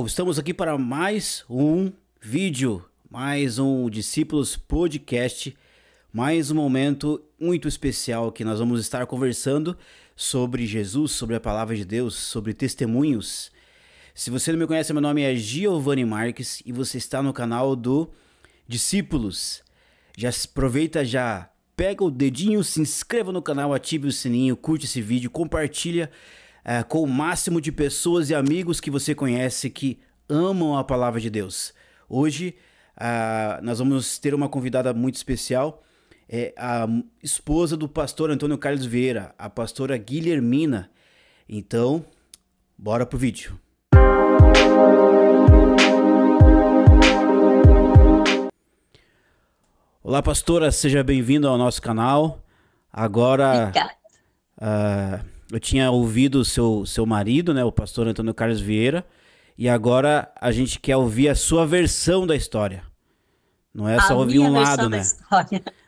Estamos aqui para mais um vídeo, mais um Discípulos Podcast, mais um momento muito especial que nós vamos estar conversando sobre Jesus, sobre a palavra de Deus, sobre testemunhos. Se você não me conhece, meu nome é Giovanni Marques e você está no canal do Discípulos. Já aproveita, já pega o dedinho, se inscreva no canal, ative o sininho, curte esse vídeo, compartilha com o máximo de pessoas e amigos que você conhece que amam a palavra de Deus. Hoje nós vamos ter uma convidada muito especial, a esposa do pastor Antônio Carlos Vieira, a pastora Guilhermina. Então, bora pro vídeo. Olá, pastora, seja bem-vindo ao nosso canal. Agora, eu tinha ouvido o seu marido, né, o pastor Antônio Carlos Vieira, e agora a gente quer ouvir a sua versão da história. Não é só ouvir um lado, né?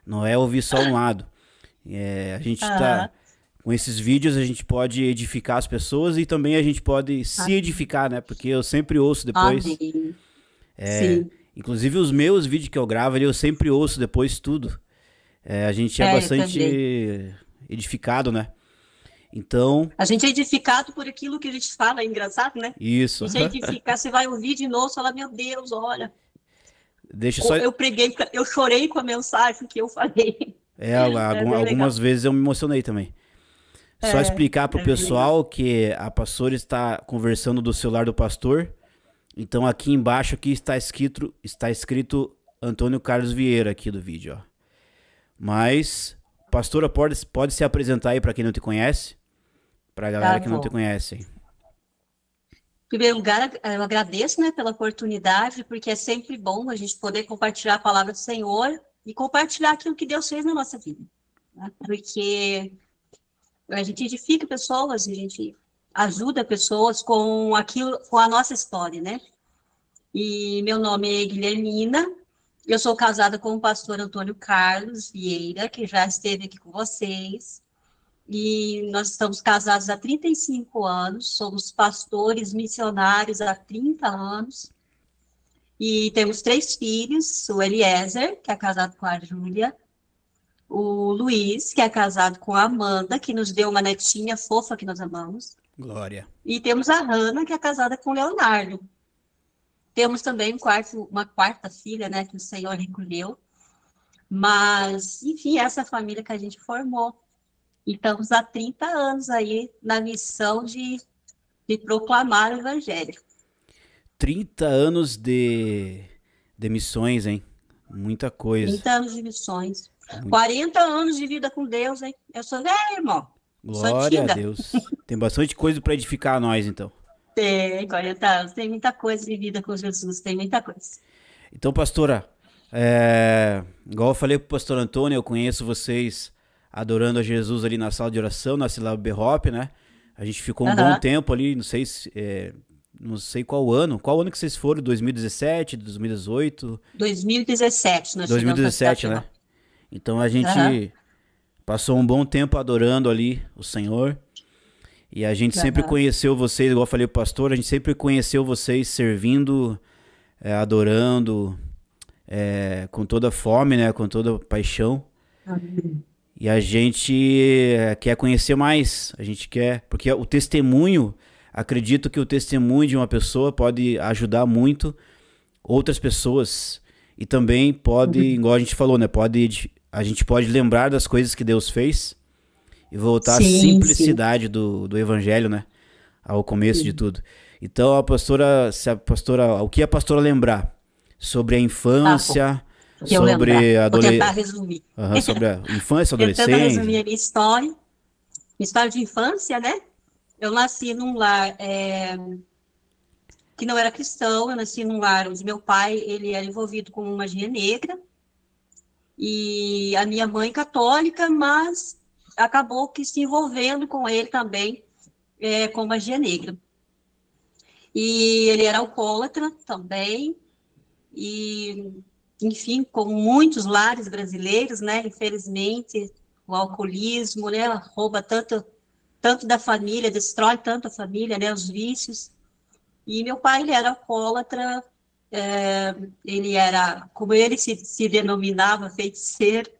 Não é ouvir só um lado. A gente tá com esses vídeos, a gente pode edificar as pessoas e também a gente pode se edificar, né? Porque eu sempre ouço depois. Sim. Inclusive os meus vídeos que eu gravo ali, eu sempre ouço depois tudo. A gente é bastante edificado, né? Então... A gente é edificado por aquilo que a gente fala, é engraçado, né? Isso. A gente é edificado, você vai ouvir de novo, você fala, meu Deus, olha. Deixa só... Eu chorei com a mensagem que eu falei. Algumas vezes eu me emocionei também. Só explicar pro pessoal que a pastora está conversando do celular do pastor. Então aqui embaixo aqui está escrito Antônio Carlos Vieira aqui do vídeo, ó. Mas, pastora, pode se apresentar aí para quem não te conhece? Pra galera que não te conhece. Em primeiro lugar, eu agradeço, né, pela oportunidade, porque é sempre bom a gente poder compartilhar a palavra do Senhor e compartilhar aquilo que Deus fez na nossa vida, né? Porque a gente edifica pessoas, a gente ajuda pessoas com aquilo, com a nossa história, né? E meu nome é Guilhermina, eu sou casada com o pastor Antônio Carlos Vieira, que já esteve aqui com vocês. E nós estamos casados há 35 anos, somos pastores missionários há 30 anos, e temos 3 filhos, o Eliezer, que é casado com a Júlia, o Luiz, que é casado com a Amanda, que nos deu uma netinha fofa que nós amamos. Glória. E temos a Hannah, que é casada com o Leonardo. Temos também uma quarta filha, né, que o Senhor recolheu. Mas, enfim, essa família que a gente formou. E estamos há 30 anos aí na missão de proclamar o Evangelho. 30 anos de missões, hein? Muita coisa. 30 anos de missões. 40 anos de vida com Deus, hein? Eu sou velho, irmão. Glória a Deus. Tem bastante coisa para edificar nós, então. Tem 40 anos. Tem muita coisa de vida com Jesus. Tem muita coisa. Então, pastora, igual eu falei pro pastor Antônio, eu conheço vocês adorando a Jesus ali na sala de oração, na Silava Berrop, né? A gente ficou um bom tempo ali, não sei qual ano. Qual ano que vocês foram? 2017, 2018? 2017, nós 2017, né? Então a gente passou um bom tempo adorando ali o Senhor. E a gente sempre conheceu vocês, igual eu falei pro pastor, a gente sempre conheceu vocês servindo, adorando, com toda fome, né? Com toda paixão. Amém. E a gente quer conhecer mais, a gente quer, porque o testemunho, acredito que o testemunho de uma pessoa pode ajudar muito outras pessoas e também pode, igual a gente falou, né, a gente pode lembrar das coisas que Deus fez e voltar à simplicidade do evangelho, né, ao começo de tudo. Então o que a pastora lembrar sobre a infância, sobre a Vou tentar resumir. Sobre a infância, adolescência. Tentando resumir a minha história de infância, né? Eu nasci num lar que não era cristão, eu nasci num lar onde meu pai, ele era envolvido com magia negra, e a minha mãe católica, mas acabou que se envolvendo com ele também com magia negra. E ele era alcoólatra também, e... enfim, como muitos lares brasileiros, né, infelizmente, o alcoolismo, né, rouba tanto da família, destrói tanto a família, né, os vícios. E meu pai, ele era alcoólatra, ele era, como ele se denominava, feiticeiro,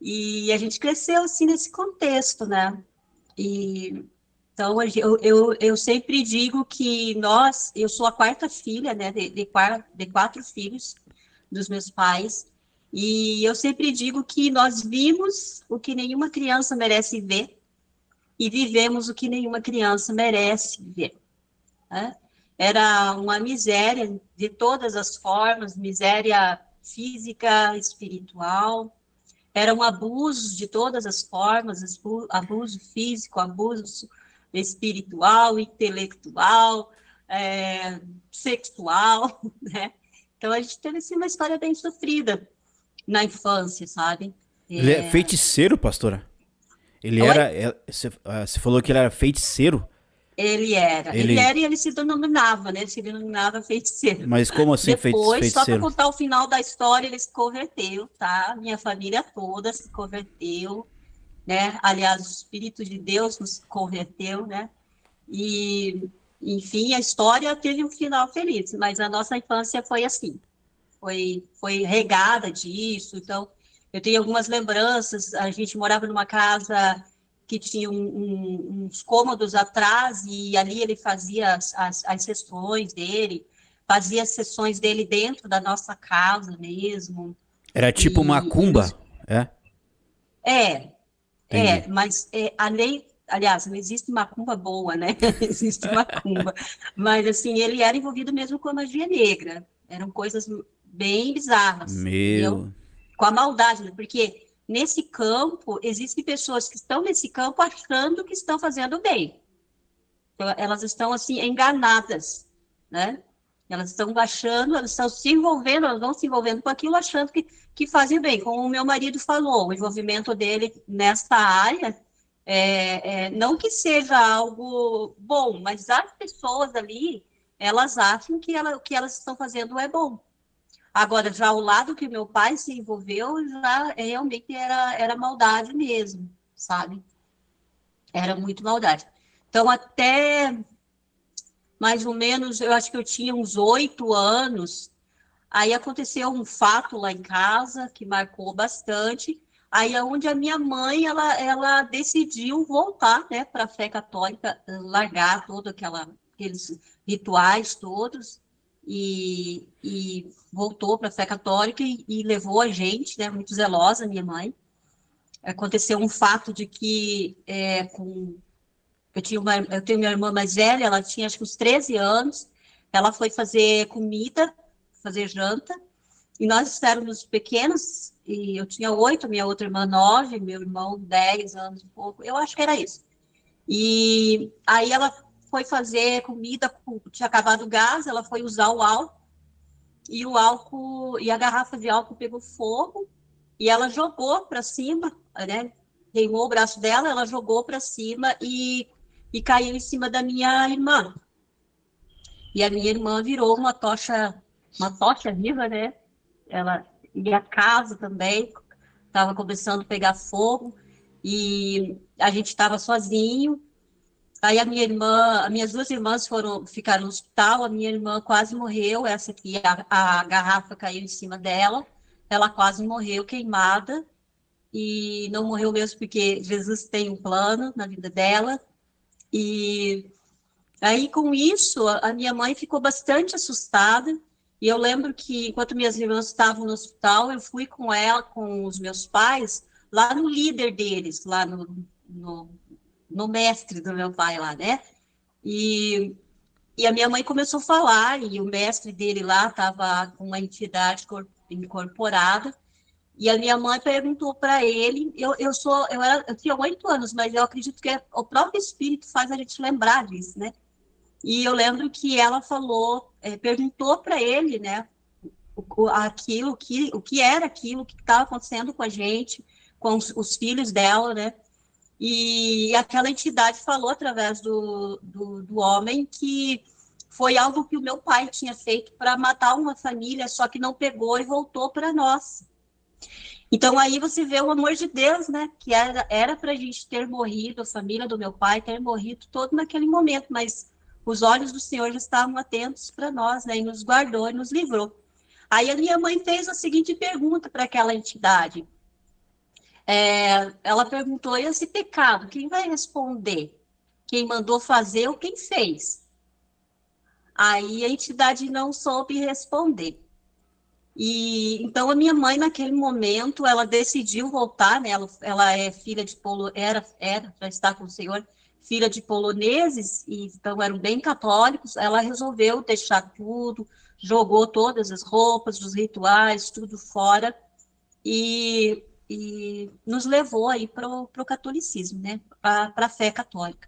e a gente cresceu, assim, nesse contexto, né? E, então, eu sempre digo que eu sou a quarta filha, né, de quatro filhos dos meus pais, e eu sempre digo que nós vimos o que nenhuma criança merece ver e vivemos o que nenhuma criança merece ver, né? Era uma miséria de todas as formas, miséria física, espiritual, era um abuso de todas as formas, abuso físico, abuso espiritual, intelectual, sexual, né? Então, a gente teve, assim, uma história bem sofrida na infância, sabe? Ele é feiticeiro, pastora? Ele Oi? era. Você falou que ele era feiticeiro? Ele Ele. era e ele se denominava, né? Ele se denominava feiticeiro. Mas como assim Depois, só para feiticeiro? contar o final da história, ele se converteu, tá? Minha família toda se converteu, né? Aliás, o Espírito de Deus nos converteu, né? E, enfim, a história teve um final feliz, mas a nossa infância foi assim, foi regada disso. Então, eu tenho algumas lembranças. A gente morava numa casa que tinha uns cômodos atrás, e ali ele fazia as sessões dele, fazia as sessões dele dentro da nossa casa mesmo. Era tipo E macumba? É? é, Entendi. mas além, aliás, não existe macumba boa, né? Existe macumba. Mas, assim, ele era envolvido mesmo com a magia negra. Eram coisas bem bizarras, entendeu? Meu. Com a maldade, né? Porque nesse campo, existem pessoas que estão nesse campo achando que estão fazendo bem. Então, elas estão, assim, enganadas, né? Elas estão achando, elas estão se envolvendo, elas vão se envolvendo com aquilo, achando que fazem bem. Como o meu marido falou, o envolvimento dele nessa área, não que seja algo bom, mas as pessoas ali, elas acham o que elas estão fazendo é bom. Agora, já o lado que meu pai se envolveu, já realmente era maldade mesmo, sabe? Era muito maldade. Então, até mais ou menos, eu acho que eu tinha uns 8 anos. Aí aconteceu um fato lá em casa que marcou bastante. Aí é onde a minha mãe, ela decidiu voltar, né, para a fé católica, largar todos aqueles rituais todos, e voltou para a fé católica e levou a gente, né, muito zelosa, minha mãe. Aconteceu um fato de que eu tenho minha irmã mais velha, ela tinha acho que uns 13 anos, ela foi fazer comida, fazer janta, e nós éramos pequenos, e eu tinha 8, minha outra irmã 9, meu irmão 10 anos, um pouco, eu acho que era isso. E aí ela foi fazer comida, tinha acabado o gás, ela foi usar o álcool, e a garrafa de álcool pegou fogo, e ela jogou para cima, né? Queimou o braço dela, ela jogou para cima e caiu em cima da minha irmã. E a minha irmã virou uma tocha viva, né? E a casa também estava começando a pegar fogo, e a gente estava sozinho. Aí as minhas duas irmãs ficaram no hospital, a minha irmã quase morreu, essa aqui, a garrafa caiu em cima dela, ela quase morreu queimada, e não morreu mesmo porque Jesus tem um plano na vida dela. E aí, com isso, a minha mãe ficou bastante assustada, e eu lembro que, enquanto minhas irmãs estavam no hospital, eu fui com ela, com os meus pais, lá no líder deles, lá no, no mestre do meu pai lá, né? E, e a minha mãe começou a falar, e o mestre dele lá estava com uma entidade incorporada, e a minha mãe perguntou para ele, eu tinha 8 anos, mas eu acredito que o próprio espírito faz a gente lembrar disso, né? E eu lembro que ela falou, perguntou para ele, né, o que era aquilo que estava acontecendo com a gente, com os filhos dela, né? E aquela entidade falou através do homem que foi algo que o meu pai tinha feito para matar uma família, só que não pegou e voltou para nós. Então aí você vê o amor de Deus, né? Que era para a gente ter morrido, a família do meu pai ter morrido todo naquele momento, mas os olhos do Senhor já estavam atentos para nós, né? E nos guardou e nos livrou. Aí a minha mãe fez a seguinte pergunta para aquela entidade. Ela perguntou: e esse pecado, quem vai responder? Quem mandou fazer ou quem fez? Aí a entidade não soube responder. E então a minha mãe, naquele momento, ela decidiu voltar, né? Ela é filha de já está com o Senhor, filha de poloneses, e então eram bem católicos. Ela resolveu deixar tudo, jogou todas as roupas, os rituais, tudo fora, e nos levou aí para o catolicismo, né? Para a fé católica.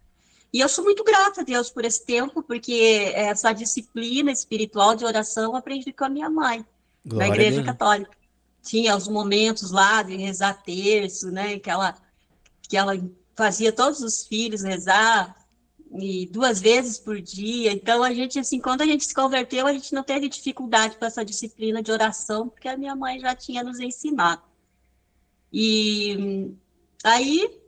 E eu sou muito grata a Deus por esse tempo, porque essa disciplina espiritual de oração eu aprendi com a minha mãe, na Glória a Igreja Deus. Católica. Tinha os momentos lá de rezar terço, né? Que ela fazia todos os filhos rezar, e 2 vezes por dia. Então, a gente, assim, quando a gente se converteu, a gente não teve dificuldade com essa disciplina de oração, porque a minha mãe já tinha nos ensinado. E aí,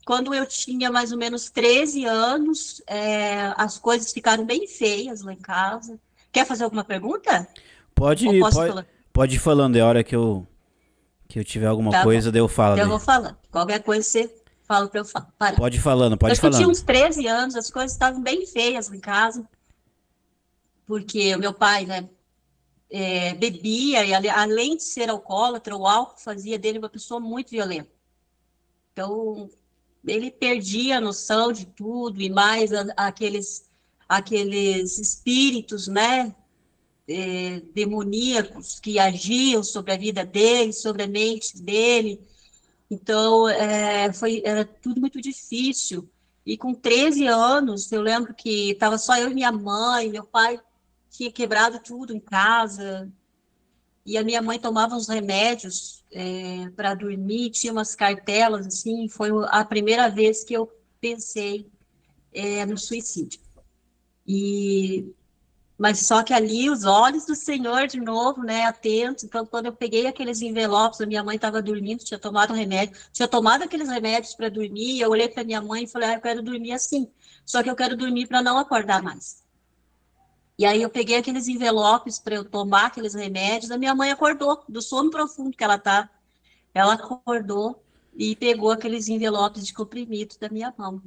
quando eu tinha mais ou menos 13 anos, as coisas ficaram bem feias lá em casa. Quer fazer alguma pergunta? Ou Pode, posso pode, falar? pode ir falando, é hora que eu tiver alguma Tá bom. coisa, daí eu falo Então, eu ali. vou falando. Qualquer coisa você fala para eu parar. Pode ir falando, pode ir Acho que eu tinha falando. uns 13 anos, as coisas estavam bem feias lá em casa, porque o meu pai, né, bebia, e além de ser alcoólatra, o álcool fazia dele uma pessoa muito violenta. Então, ele perdia a noção de tudo, e mais aqueles espíritos, né, demoníacos que agiam sobre a vida dele, sobre a mente dele. Então, era tudo muito difícil. E com 13 anos, eu lembro que estava só eu e minha mãe, meu pai tinha quebrado tudo em casa, e a minha mãe tomava uns remédios para dormir, tinha umas cartelas, assim, foi a primeira vez que eu pensei no suicídio. Mas só que ali os olhos do Senhor de novo, né, atentos. Então, quando eu peguei aqueles envelopes, a minha mãe estava dormindo, tinha tomado um remédio, tinha tomado aqueles remédios para dormir. Eu olhei para minha mãe e falei: eu quero dormir assim, só que eu quero dormir para não acordar mais. E aí eu peguei aqueles envelopes para eu tomar aqueles remédios. A minha mãe acordou do sono profundo que ela tá. Ela acordou e pegou aqueles envelopes de comprimido da minha mão,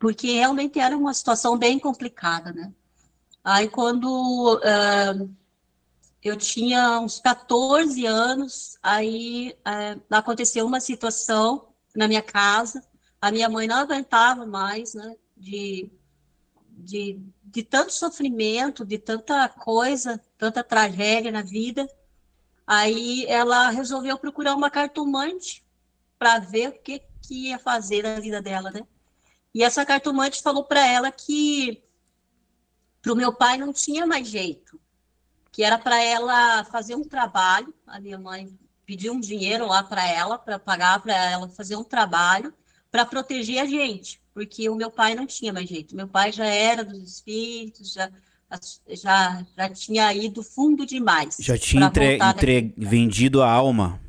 porque realmente era uma situação bem complicada, né? Aí, quando eu tinha uns 14 anos, aí aconteceu uma situação na minha casa, a minha mãe não aguentava mais, né, de tanto sofrimento, de tanta coisa, tanta tragédia na vida. Aí ela resolveu procurar uma cartomante para ver o que ia fazer na vida dela, né? E essa cartomante falou para ela que para o meu pai não tinha mais jeito, que era para ela fazer um trabalho. A minha mãe pediu um dinheiro lá para pagar para ela fazer um trabalho para proteger a gente, porque o meu pai não tinha mais jeito. Meu pai já era dos espíritos, já tinha ido fundo Já demais tinha para voltar daquele. vendido a alma.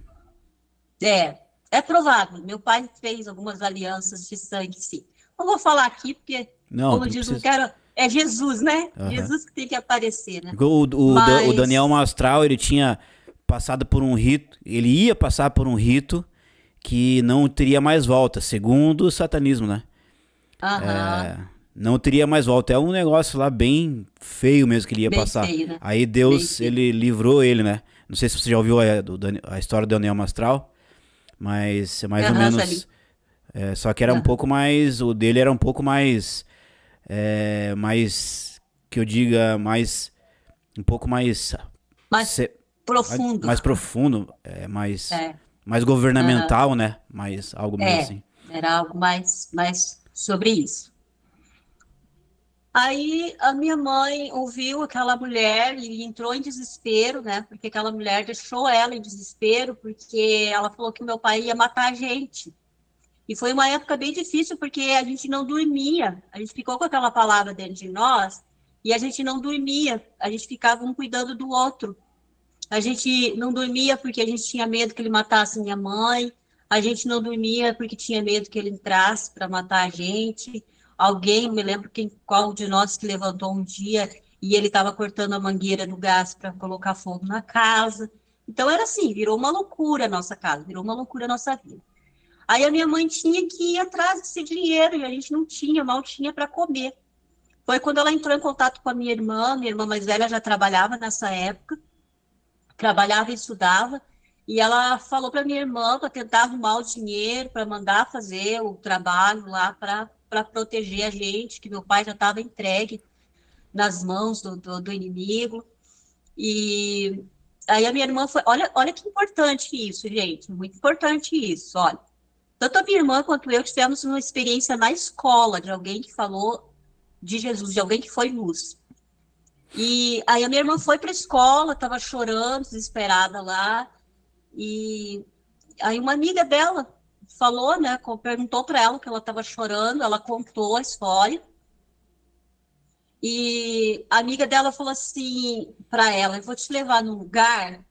É provável. Meu pai fez algumas alianças de sangue, sim. Não vou falar aqui, porque, Não, como não diz, não precisa. quero. É Jesus, né? Aham. Jesus que tem que aparecer, né? O Daniel Mas. Mastral, ele tinha passado por um rito, ele ia passar por um rito que não teria mais volta, segundo o satanismo, né? Aham, Não teria mais volta. É um negócio lá bem feio mesmo que ele ia bem passar. feio, né? Aí Bem Deus, feio. ele livrou ele, né? Não sei se você já ouviu a história do Daniel Mastral, mas é mais ou Aham, já li. menos. Só que era um Aham. pouco mais. O dele era um pouco mais. Mais. Que eu diga, mais. Um pouco mais. Mais se- profundo. mais profundo, mais. É, Mais aham, governamental, né? Mais algo mais é. assim. Era algo mais sobre isso. Aí a minha mãe ouviu aquela mulher e entrou em desespero, né? Porque aquela mulher deixou ela em desespero, porque ela falou que meu pai ia matar a gente. E foi uma época bem difícil, porque a gente não dormia. A gente ficou com aquela palavra dentro de nós e a gente não dormia. A gente ficava um cuidando do outro. A gente não dormia porque a gente tinha medo que ele matasse minha mãe. A gente não dormia porque tinha medo que ele entrasse para matar a gente. alguém, me lembro qual de nós que levantou um dia e ele estava cortando a mangueira do gás para colocar fogo na casa. Então era assim, virou uma loucura a nossa casa, virou uma loucura a nossa vida. Aí a minha mãe tinha que ir atrás desse dinheiro e a gente não tinha, mal tinha para comer. Foi quando ela entrou em contato com a minha irmã mais velha já trabalhava nessa época, trabalhava e estudava, e ela falou para minha irmã para tentar arrumar o dinheiro, para mandar fazer o trabalho lá para proteger a gente, que meu pai já estava entregue nas mãos do inimigo. E aí a minha irmã foi, olha que importante isso, gente, muito importante isso, olha. Tanto a minha irmã quanto eu tivemos uma experiência na escola de alguém que falou de Jesus, de alguém que foi luz. E aí a minha irmã foi para a escola, estava chorando, desesperada lá, e aí uma amiga dela falou, né, perguntou para ela que ela estava chorando, ela contou a história, e a amiga dela falou assim para ela, eu vou te levar num lugar,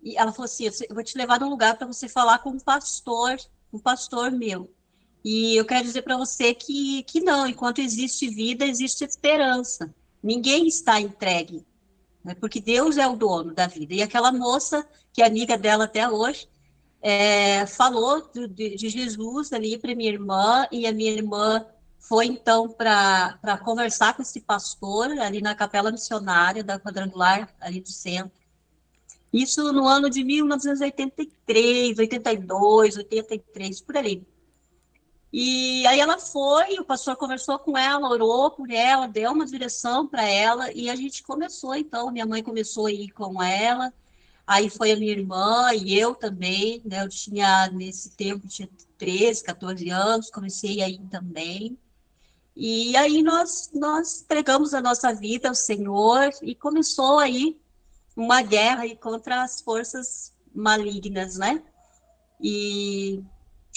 e ela falou assim, eu vou te levar num lugar para você falar com um pastor meu. E eu quero dizer para você que não, enquanto existe vida, existe esperança. Ninguém está entregue, né? Porque Deus é o dono da vida. E aquela moça, que é amiga dela até hoje, falou de Jesus ali para minha irmã, e a minha irmã foi então para conversar com esse pastor ali na capela missionária da Quadrangular, ali do centro. Isso no ano de 1983, 82, 83, por ali. E aí ela foi, o pastor conversou com ela, orou por ela, deu uma direção para ela, e a gente começou, então, minha mãe começou a ir com ela, aí foi a minha irmã e eu também, né, eu tinha, nesse tempo, tinha 13, 14 anos, comecei a ir também, e aí nós entregamos a nossa vida ao Senhor, e começou aí uma guerra aí contra as forças malignas, né, e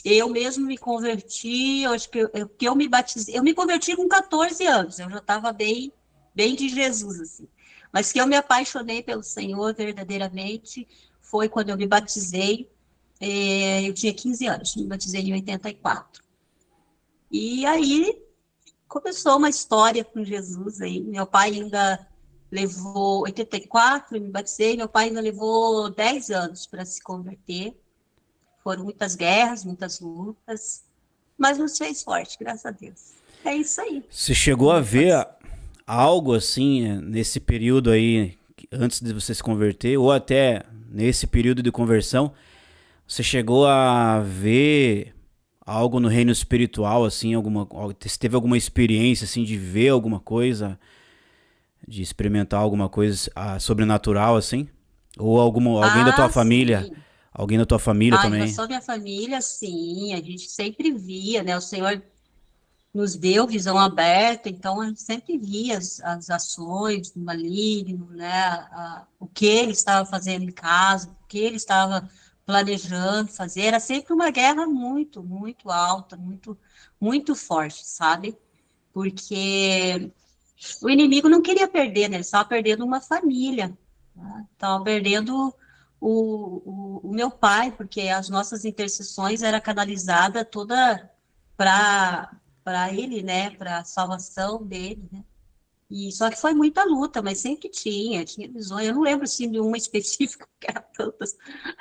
eu mesmo me converti, eu acho que eu me batizei, eu me converti com 14 anos, eu já estava bem de Jesus, assim. Mas que eu me apaixonei pelo Senhor verdadeiramente foi quando eu me batizei, eu tinha 15 anos, me batizei em 84. E aí começou uma história com Jesus aí, meu pai ainda levou 84, eu me batizei, meu pai ainda levou 10 anos para se converter, foram muitas guerras, muitas lutas, mas nos fez forte, graças a Deus. É isso aí. Você chegou a ver algo assim nesse período aí, antes de você se converter, ou até nesse período de conversão, você chegou a ver algo no reino espiritual, assim, você teve alguma experiência, assim, de ver alguma coisa, de experimentar alguma coisa sobrenatural, assim? Ou alguém da tua família? Sim. Alguém da tua família Em também? relação à minha família, sim, a gente sempre via, né? O Senhor nos deu visão aberta, então a gente sempre via as ações do maligno, né? O que ele estava fazendo em casa, o que ele estava planejando fazer, era sempre uma guerra muito, muito alta, muito, muito forte, sabe? Porque o inimigo não queria perder, né? Ele estava perdendo uma família, né? Estava perdendo o meu pai, porque as nossas intercessões era canalizada toda para ele, né? Para a salvação dele, né? E só que foi muita luta, mas sempre tinha visões. Eu não lembro assim de uma específica, que era tantas,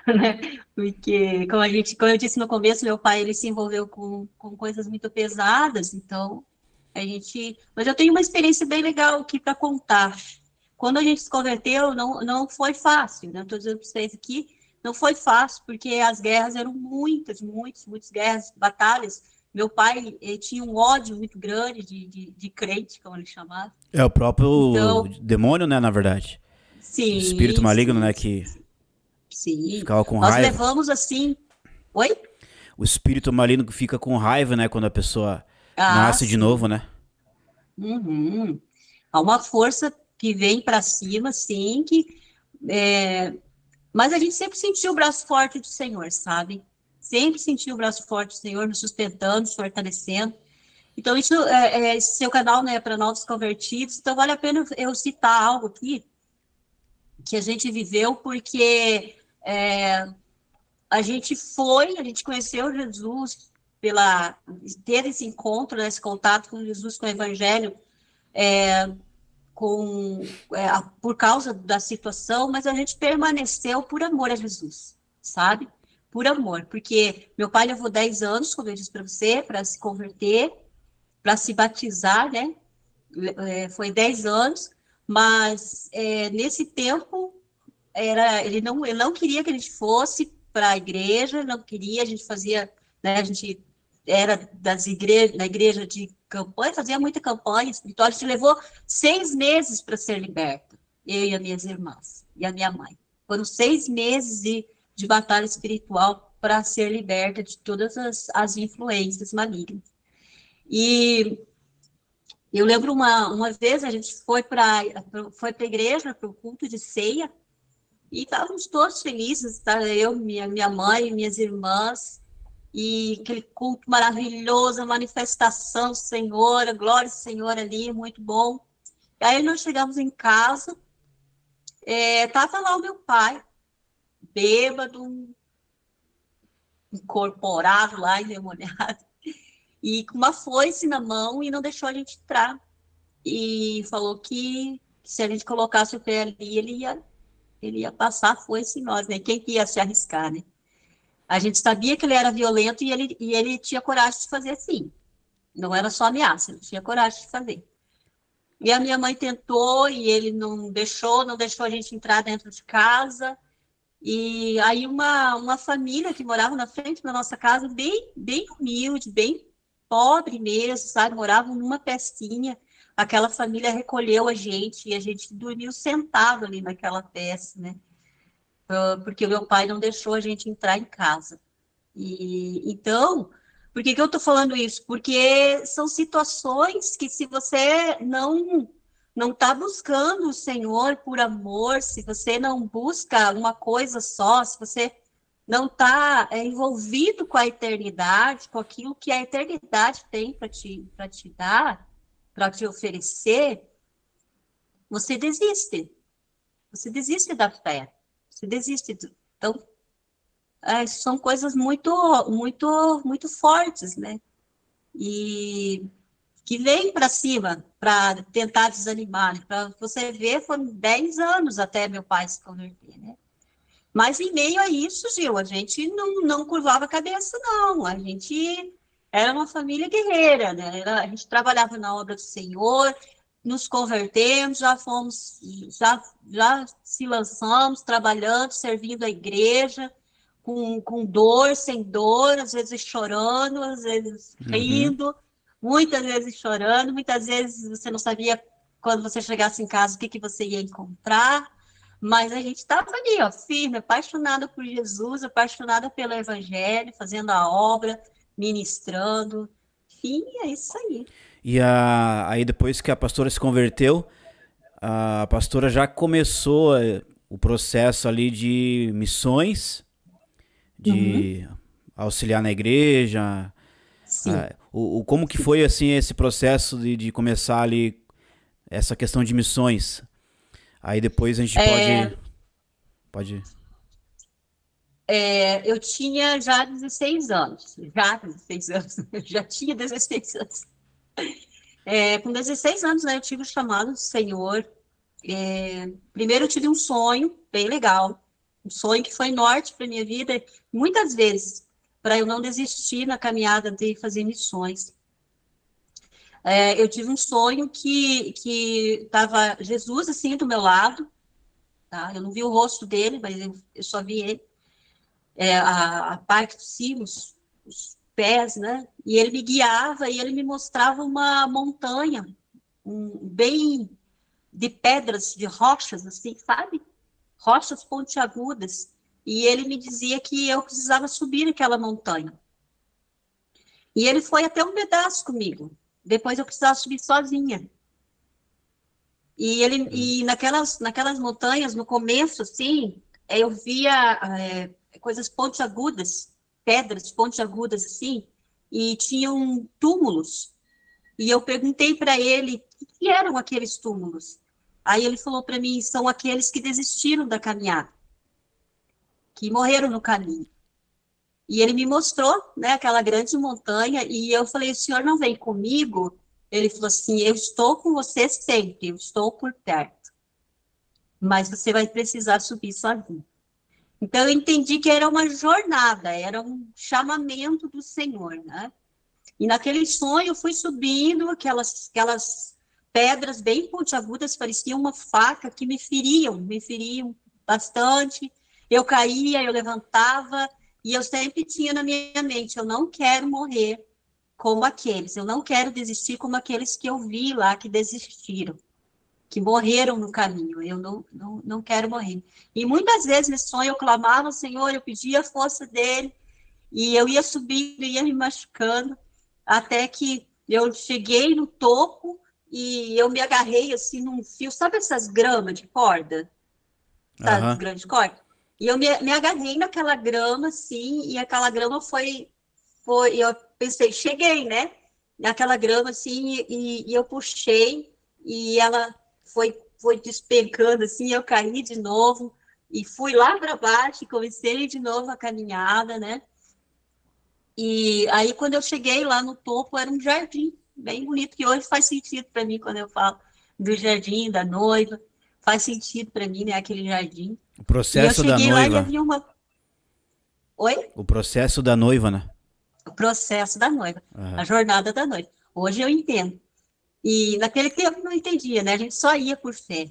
né? Porque como eu disse no começo, meu pai ele se envolveu com coisas muito pesadas, então mas eu tenho uma experiência bem legal aqui para contar. Quando a gente se converteu, não foi fácil, né? Estou dizendo para vocês aqui, não foi fácil, porque as guerras eram muitas guerras, batalhas. Meu pai tinha um ódio muito grande de crente, como ele chamava. É o próprio Então, demônio, né, na verdade. O espírito sim, maligno, né, sim, que sim. ficava com Nós raiva. levamos assim. Oi? O espírito maligno que fica com raiva, né, quando a pessoa Ah, nasce de novo, sim. né? Uhum. Há uma força que vem para cima, sim, mas a gente sempre sentiu o braço forte do Senhor, sabe? Sempre sentiu o braço forte do Senhor nos sustentando, nos fortalecendo. Então, isso esse seu canal, né, para novos convertidos. Então, vale a pena eu citar algo aqui que a gente viveu, porque a gente conheceu Jesus, ter esse encontro, né, esse contato com Jesus, com o Evangelho, por causa da situação, mas a gente permaneceu por amor a Jesus, sabe? Por amor, porque meu pai levou 10 anos, como eu disse para você, para se converter, para se batizar, né? Foi 10 anos, mas nesse tempo ele não queria que a gente fosse para a igreja, não queria, a gente fazia, né, a gente era na igreja de campanha, fazia muita campanha espiritual, a gente levou 6 meses para ser liberta, eu e as minhas irmãs, e a minha mãe. Foram 6 meses de batalha espiritual para ser liberta de todas as influências malignas. E eu lembro uma vez a gente foi para a igreja, para o culto de ceia, e estávamos todos felizes, tá? Eu, minha mãe, minhas irmãs, e aquele culto maravilhoso, a manifestação do Senhor, a glória do Senhor ali, muito bom. E aí nós chegamos em casa, estava lá o meu pai, bêbado, incorporado lá, endemoniado, e com uma foice na mão e não deixou a gente entrar. E falou que se a gente colocasse o pé ali, ele ia passar a foice em nós, né? Quem que ia se arriscar, né? A gente sabia que ele era violento e ele tinha coragem de fazer assim. Não era só ameaça, ele tinha coragem de fazer. E a minha mãe tentou e ele não deixou a gente entrar dentro de casa. E aí uma família que morava na frente da nossa casa, bem humilde, bem pobre mesmo, sabe? Moravam numa pecinha. Aquela família recolheu a gente e a gente dormiu sentado ali naquela peça, né? Porque o meu pai não deixou a gente entrar em casa. E então, por que eu estou falando isso? Porque são situações que se você não está buscando o Senhor por amor, se você não busca uma coisa só, se você não está envolvido com a eternidade, com aquilo que a eternidade tem para te dar, para te oferecer, você desiste. Você desiste da fé. Você desiste. Então, são coisas muito fortes, né? E que vêm para cima para tentar desanimar. Né? Para você ver, foram 10 anos até meu pai se converter, né? Mas em meio a isso, Gil, a gente não curvava a cabeça, não. A gente era uma família guerreira, né? A gente trabalhava na obra do Senhor, nos convertemos, já se lançamos, trabalhando, servindo a igreja, com dor, sem dor, às vezes chorando, às vezes rindo, muitas vezes chorando, muitas vezes você não sabia quando você chegasse em casa o que você ia encontrar, mas a gente estava ali, ó, firme, apaixonada por Jesus, apaixonada pelo Evangelho, fazendo a obra, ministrando, enfim, é isso aí. E aí depois que a pastora se converteu, a pastora já começou o processo ali de missões, de auxiliar na igreja. Sim. Como que foi assim esse processo de começar ali essa questão de missões? Aí depois a gente pode... Eu tinha já 16 anos, eu já tinha 16 anos. Com 16 anos, né, eu tive o chamado do Senhor. Primeiro eu tive um sonho bem legal, um sonho que foi norte para minha vida, muitas vezes, para eu não desistir na caminhada de fazer missões. Eu tive um sonho que estava Jesus assim do meu lado, tá? Eu não vi o rosto dele, mas eu só vi ele, a parte de cima, os pés, né? E ele me guiava e ele me mostrava uma montanha, bem de pedras, de rochas, assim, sabe? Rochas pontiagudas. E ele me dizia que eu precisava subir aquela montanha. E ele foi até um pedaço comigo. Depois eu precisava subir sozinha. E naquelas montanhas, no começo, assim, eu via coisas pontiagudas, pedras pontiagudas, assim, e tinham túmulos. E eu perguntei para ele o que eram aqueles túmulos. Aí ele falou para mim, são aqueles que desistiram da caminhada, que morreram no caminho. E ele me mostrou, né, aquela grande montanha, e eu falei, o senhor não vem comigo? Ele falou assim, eu estou com você sempre, eu estou por perto, mas você vai precisar subir sozinho. Então, eu entendi que era uma jornada, era um chamamento do Senhor, né? E naquele sonho, eu fui subindo aquelas pedras bem pontiagudas, pareciam uma faca que me feriam bastante. Eu caía, eu levantava, e eu sempre tinha na minha mente, eu não quero morrer como aqueles, eu não quero desistir como aqueles que eu vi lá que desistiram, que morreram no caminho, eu não quero morrer. E muitas vezes nesse sonho eu clamava ao Senhor, eu pedia a força dele, e eu ia subindo, ia me machucando, até que eu cheguei no topo e eu me agarrei assim num fio, sabe essas gramas de corda? Sabe, Aham. grama de corda? E eu me agarrei naquela grama, assim, e aquela grama eu pensei, cheguei, né? Naquela grama, assim, e eu puxei, e ela foi despencando, assim, eu caí de novo, e fui lá para baixo, e comecei de novo a caminhada, né? E aí, quando eu cheguei lá no topo, era um jardim bem bonito, que hoje faz sentido para mim quando eu falo do jardim, da noiva, faz sentido para mim, né, aquele jardim. O E eu processo da cheguei lá e noiva. havia uma. Oi? O processo da noiva, né? O processo da noiva, a Aham. jornada da noiva. Hoje eu entendo. E naquele tempo eu não entendia, né? A gente só ia por fé.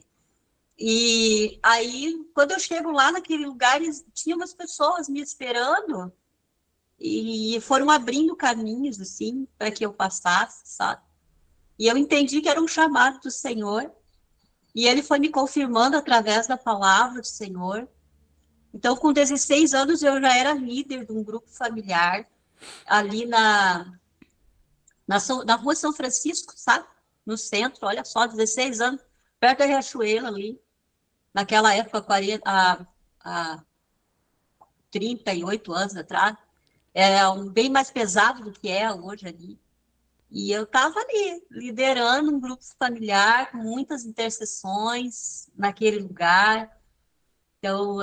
E aí, quando eu chego lá naquele lugar, tinha umas pessoas me esperando e foram abrindo caminhos, assim, para que eu passasse, sabe? E eu entendi que era um chamado do Senhor, e ele foi me confirmando através da palavra do Senhor. Então, com 16 anos, eu já era líder de um grupo familiar, ali na rua São Francisco, sabe? No centro, olha só, 16 anos, perto da Riachuelo ali, naquela época, há 38 anos atrás, era bem mais pesado do que é hoje ali. E eu estava ali, liderando um grupo familiar, com muitas intercessões naquele lugar. Então,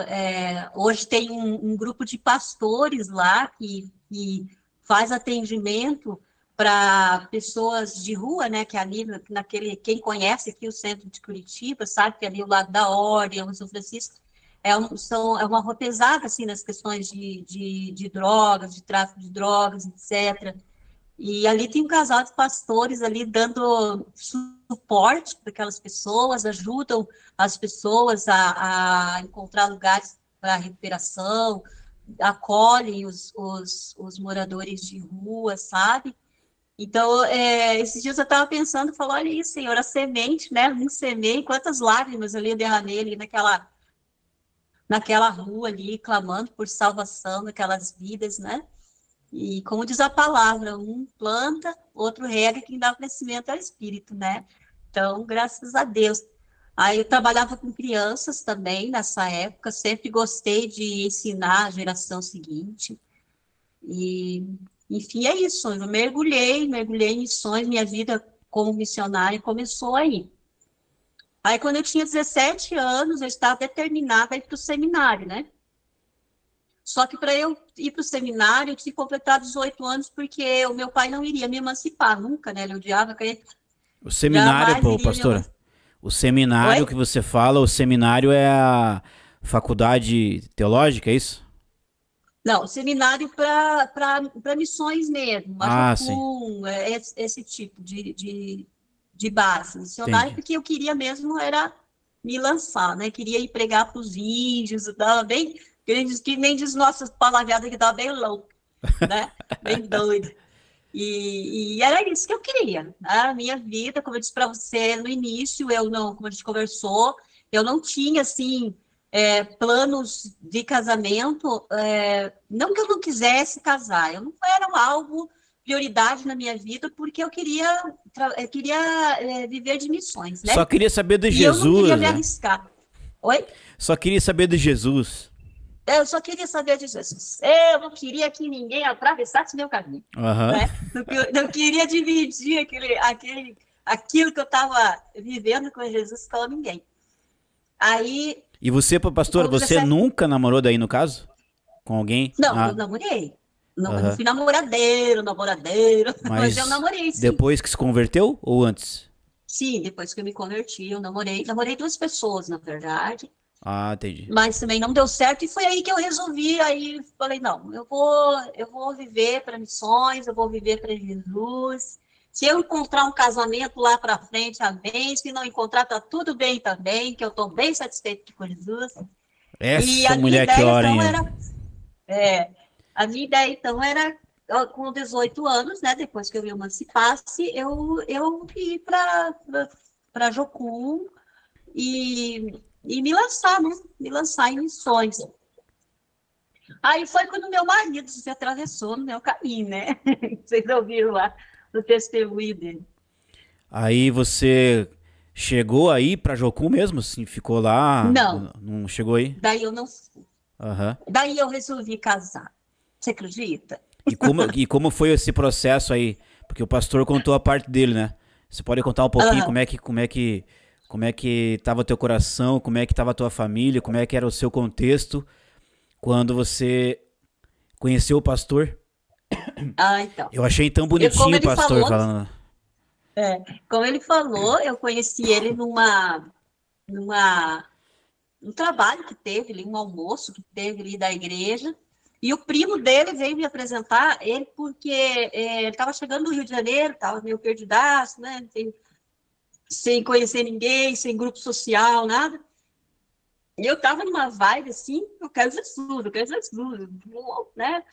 hoje tem um grupo de pastores lá que faz atendimento para pessoas de rua, né? Que ali quem conhece aqui o centro de Curitiba, sabe que ali o lado da Ordem, o São Francisco, é uma rua pesada, assim, nas questões de drogas, de tráfico de drogas, etc. E ali tem um casal de pastores ali dando suporte para aquelas pessoas, ajudam as pessoas a encontrar lugares para recuperação, acolhem os moradores de rua, sabe? Então, esses dias eu estava pensando, falou, olha isso, Senhor, a semente, né? Não semeei, quantas lágrimas eu derramei ali naquela rua ali, clamando por salvação daquelas vidas, né? E como diz a palavra, um planta, outro rega, quem dá crescimento é o espírito, né? Então, graças a Deus. Aí eu trabalhava com crianças também nessa época, sempre gostei de ensinar a geração seguinte. E, enfim, é isso. Eu mergulhei em missões, minha vida como missionária começou aí. Aí, quando eu tinha 17 anos, eu estava determinada a ir para o seminário, né? Só que para eu ir para o seminário, eu tinha que completar 18 anos, porque o meu pai não iria me emancipar, nunca, né? Ele odiava que O seminário, jamais pô, iria me pastora. emancipar. O seminário Oi? que você fala, o seminário é a faculdade teológica, é isso? Não, seminário para missões mesmo, Ah, sim. Majocum, esse tipo de base. Missionário, Entendi. porque eu queria mesmo era me lançar, né? Queria ir pregar para os índios, estava bem, que nem diz nossas palavradas que estava bem louco, né? Bem doido. E era isso que eu queria. Né? A minha vida, como eu disse para você no início, eu não, como a gente conversou, eu não tinha assim planos de casamento. Não que eu não quisesse casar, eu não era algo prioridade na minha vida, porque eu queria viver de missões, Só né? queria saber de E eu não queria Jesus, me né? arriscar. Oi? Só queria saber de Jesus. Eu só queria saber de Jesus. Eu não queria que ninguém atravessasse meu caminho, Aham. né? Não queria dividir aquilo que eu estava vivendo com Jesus com ninguém. Aí, E você, pastor, com você 17... nunca namorou daí no caso? Com alguém? Não, eu Ah, namorei. Não Aham. fui namoradeiro, mas eu Mas namorei, sim. depois que se converteu ou antes? Sim, depois que eu me converti, eu namorei duas pessoas, na verdade, Ah, entendi. mas também não deu certo, e foi aí que eu resolvi, aí falei, não, eu vou viver para missões, eu vou viver para Jesus. Se eu encontrar um casamento lá para frente, amém. Se não encontrar, tá tudo bem também, que eu estou bem satisfeito com Jesus. E Essa a minha mulher que ideia, ora, então, hein? era, é, a minha ideia, então, era, ó, com 18 anos, né, depois que eu me emancipasse, eu ir para Jocum e me lançar, né? Me lançar em missões. Aí foi quando meu marido se atravessou no meu caminho, né? Vocês ouviram lá no testemunho dele. Aí você chegou aí pra Jocum mesmo? Assim, ficou lá? Não, Não chegou aí? daí eu não fui. Aham. Daí eu resolvi casar. Você acredita? E como foi esse processo aí? Porque o pastor contou a parte dele, né? Você pode contar um pouquinho Aham. como é que tava teu coração, como é que tava a tua família, como é que era o seu contexto quando você conheceu o pastor? Ah, então. Eu achei tão Como bonitinho o ele pastor falou, falando. eu conheci ele numa um trabalho que teve ali, um almoço que teve ali da igreja. E o primo dele veio me apresentar ele porque ele estava chegando do Rio de Janeiro, estava meio perdidaço, né? Sem conhecer ninguém, sem grupo social, nada. E eu estava numa vibe assim, eu quero Jesus, né?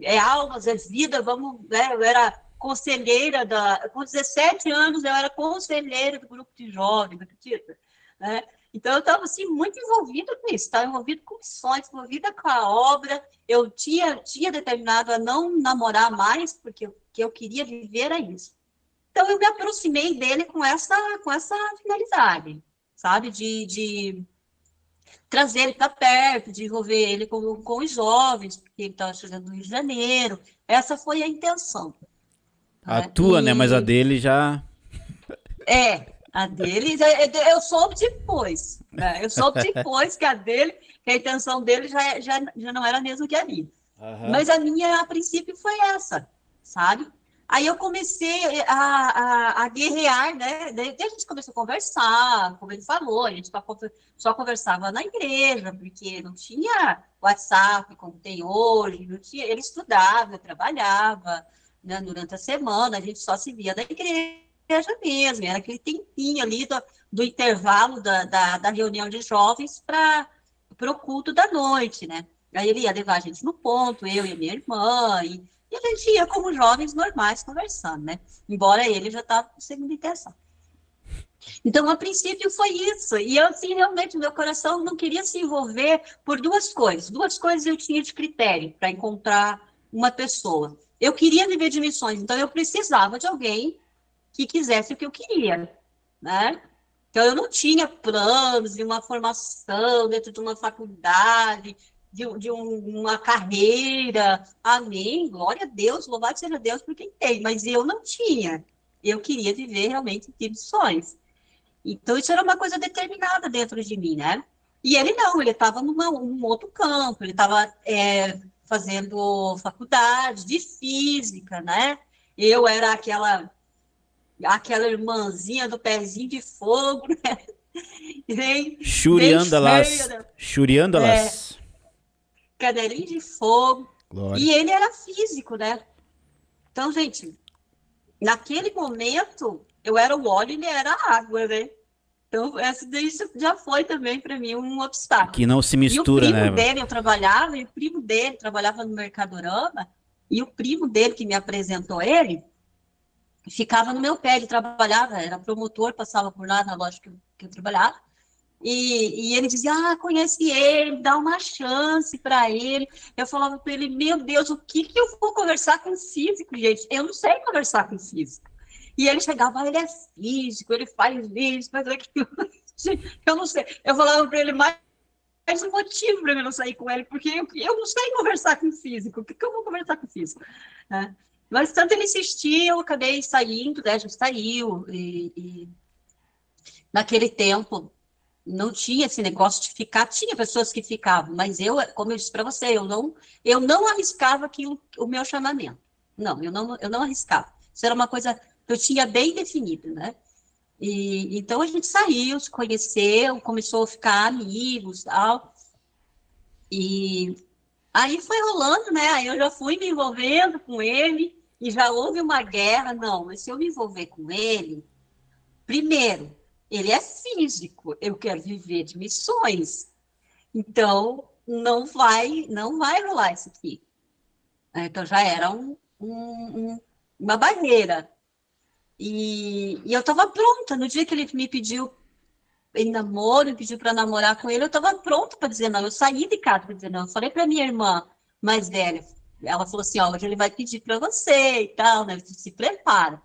É almas, é vida, vamos, né? Eu era conselheira com 17 anos eu era conselheira do grupo de jovens, acredita? Né? Então eu estava assim muito envolvida com isso, estava envolvida com missões, envolvida com a obra. Eu tinha determinado a não namorar mais porque o que eu queria viver era isso. Então eu me aproximei dele com essa finalidade, sabe, de trazer ele para perto, de envolver ele com os jovens, porque ele estava chegando no Rio de Janeiro. Essa foi a intenção. A Né? tua, né? Mas a dele já. A dele, eu soube depois. Né? Eu soube depois que que a intenção dele já não era mesmo que a minha. Aham. Mas a minha, a princípio, foi essa, sabe? Aí eu comecei a guerrear, né? Daí a gente começou a conversar, como ele falou, a gente só conversava na igreja, porque não tinha WhatsApp como tem hoje, não tinha, ele estudava, eu trabalhava, né, durante a semana, a gente só se via na igreja mesmo, era aquele tempinho ali do intervalo da reunião de jovens para o culto da noite, né? Aí ele ia levar a gente no ponto, eu e a minha irmã, e a gente ia como jovens normais conversando, né? Embora ele já estava com segunda intenção. Então, a princípio foi isso. E eu, assim, realmente, meu coração não queria se envolver por duas coisas. Duas coisas eu tinha de critério para encontrar uma pessoa. Eu queria viver de missões, então eu precisava de alguém que quisesse o que eu queria, né? Então, eu não tinha planos de uma formação dentro de uma faculdade, uma carreira. Amém, glória a Deus, louvado seja Deus por quem tem. Mas eu não tinha. Eu queria viver realmente de missões. Então, isso era uma coisa determinada dentro de mim, né? E ele não, ele estava num outro campo, ele estava fazendo faculdade de física, né? Eu era aquela irmãzinha do pezinho de fogo, né? Bem Churiandalas. feia, né? Churiandalas. Cadelinho de fogo. Glória. E ele era físico, né? Então, gente, naquele momento, eu era o óleo e ele era a água, né? Então, isso já foi também para mim um obstáculo. Que não se E o mistura, primo né? dele, eu trabalhava, e o primo dele trabalhava no Mercadorama, e o primo dele que me apresentou ele, ficava no meu pé, ele trabalhava, era promotor, passava por lá na loja que eu trabalhava, e ele dizia, conhece ele, dá uma chance para ele. Eu falava para ele, meu Deus, o que eu vou conversar com físico, gente? Eu não sei conversar com físico. E ele chegava, ele é físico, ele faz isso, faz aquilo. Eu não sei. Eu falava para ele, mais um motivo para eu não sair com ele, porque eu não sei conversar com físico. O que eu vou conversar com físico? Né? Mas tanto ele insistia, eu acabei saindo, né? Já saiu. E naquele tempo, não tinha esse negócio de ficar, tinha pessoas que ficavam, mas eu, como eu disse para você, eu não arriscava aquilo, o meu chamamento. Não, eu não arriscava. Isso era uma coisa que eu tinha bem definida, né? E então a gente saiu, se conheceu, começou a ficar amigos, tal. E aí foi rolando, né? Aí eu já fui me envolvendo com ele e já houve uma guerra. Não, mas se eu me envolver com ele, primeiro, ele é físico, eu quero viver de missões. Então, não vai rolar isso aqui. Então, já era uma barreira. E eu estava pronta. No dia que ele me pediu em namoro, me pediu para namorar com ele, eu estava pronta para dizer não. Eu saí de casa para dizer não. Eu falei para minha irmã mais velha, ela falou assim, ó, hoje ele vai pedir para você e tal, né? Se prepara.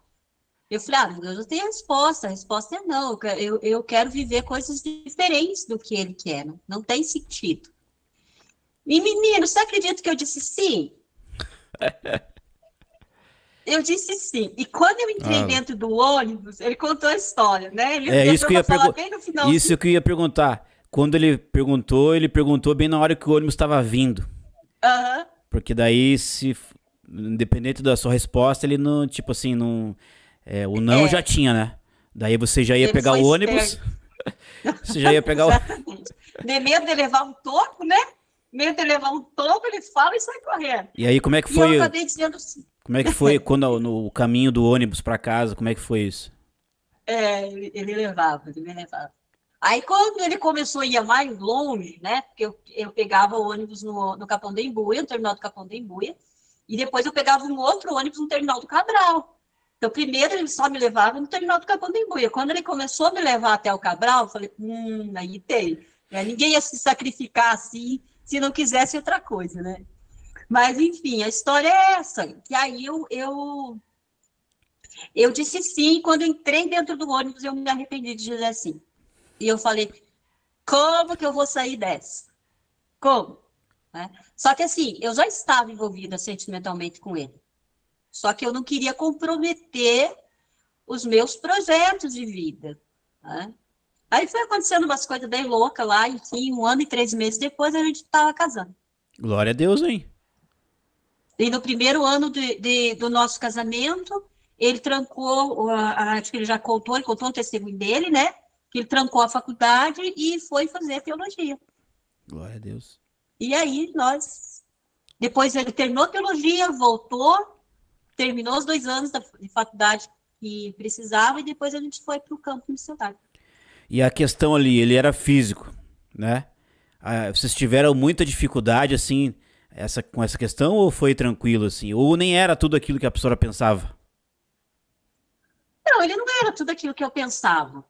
Eu falei, meu Deus, eu tenho a resposta é não, eu quero viver coisas diferentes do que ele quer, não tem sentido. E menino, você acredita que eu disse sim? Eu disse sim. E quando eu entrei dentro do ônibus, ele contou a história, né? Ele isso que eu ia bem no final. Isso que eu ia perguntar. Quando ele perguntou bem na hora que o ônibus estava vindo. Uhum. Porque daí, independente da sua resposta, ele não, tipo assim, não... o não já tinha, né? Daí você já ia pegar o ônibus. Você já ia pegar Exatamente. Medo de levar um toco, né? Medo de levar um toco, ele fala e sai correndo. E aí, como é que foi? E eu acabei dizendo sim. Como é que foi quando no caminho do ônibus para casa? Como é que foi isso? Ele me levava. Aí, quando ele começou a ir mais longe, né? Porque eu pegava o ônibus no Capão da Embuia, no terminal do Capão da Embuia, e depois eu pegava um outro ônibus no terminal do Cabral. Então, primeiro ele só me levava no terminal do Capão da Embuia. Quando ele começou a me levar até o Cabral, eu falei, aí tem. Ninguém ia se sacrificar assim se não quisesse outra coisa, né? Mas, enfim, a história é essa. Que aí eu disse sim, quando eu entrei dentro do ônibus, eu me arrependi de dizer sim. E eu falei, como que eu vou sair dessa? Como? Né? Só que assim, eu já estava envolvida sentimentalmente com ele. Só que eu não queria comprometer os meus projetos de vida. Né? Aí foi acontecendo umas coisas bem loucas lá, enfim, 1 ano e 3 meses depois a gente estava casando. Glória a Deus, hein? E no primeiro ano do nosso casamento, ele trancou, acho que ele já contou, ele contou o testemunho dele, né? Que ele trancou a faculdade e foi fazer teologia. Glória a Deus. E aí depois ele terminou teologia, voltou, terminou os 2 anos de faculdade que precisava e depois a gente foi para o campo missionário. E a questão ali, ele era físico, né? Vocês tiveram muita dificuldade, assim, com essa questão ou foi tranquilo, assim? Ou nem era tudo aquilo que a pessoa pensava? Não, ele não era tudo aquilo que eu pensava.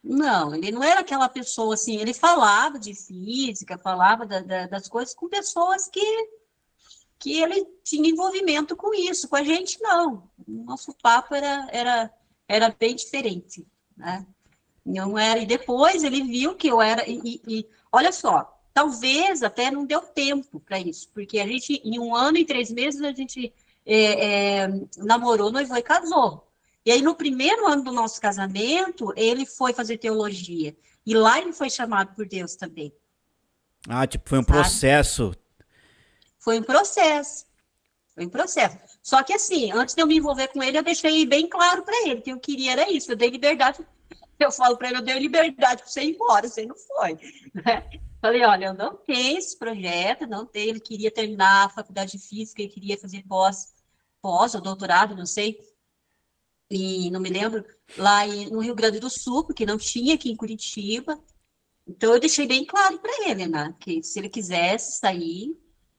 Não, ele não era aquela pessoa assim, ele falava de física, falava das coisas com pessoas que ele tinha envolvimento com isso, com a gente não. O nosso papo era bem diferente, né? Não era, e depois ele viu que eu era, e olha só, talvez até não deu tempo para isso, porque a gente, em 1 ano e 3 meses, a gente namorou, noivou e casou. E aí, no primeiro ano do nosso casamento, ele foi fazer teologia. E lá ele foi chamado por Deus também. Tipo, foi um processo. Foi um processo. Só que assim, antes de eu me envolver com ele, eu deixei bem claro para ele que eu queria era isso. Eu dei liberdade. Eu falo para ele, eu dei liberdade para você ir embora, você não foi. Falei, olha, eu não tenho esse projeto, não tenho. Ele queria terminar a faculdade de física, ele queria fazer pós ou doutorado, não sei. E não me lembro, lá no Rio Grande do Sul, porque não tinha aqui em Curitiba. Então, eu deixei bem claro para ele, né? Que se ele quisesse sair,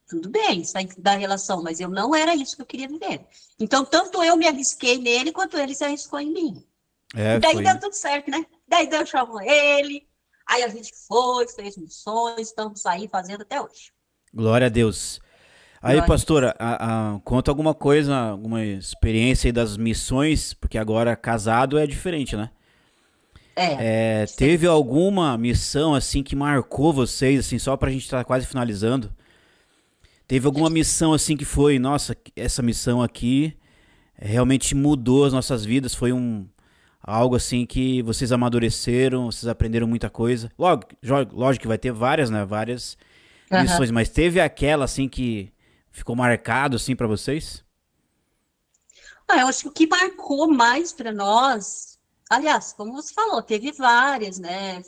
tudo bem, sair da relação, mas eu não era isso que eu queria viver. Então, tanto eu me arrisquei nele, quanto ele se arriscou em mim. E daí deu tudo certo, né? Daí eu chamo ele, aí a gente fez missões, estamos aí fazendo até hoje. Glória a Deus. Aí, pastora, conta alguma coisa, alguma experiência aí das missões, porque agora casado é diferente, né? Teve alguma missão, assim, que marcou vocês, assim, só pra gente estar quase finalizando? Teve alguma missão, assim, que foi, nossa, essa missão aqui realmente mudou as nossas vidas, foi Algo assim que vocês amadureceram, vocês aprenderam muita coisa. Lógico que vai ter várias, né? Várias Aham. lições, mas teve aquela assim que ficou marcado assim pra vocês? Eu acho que o que marcou mais para nós, aliás, como você falou, teve várias, né?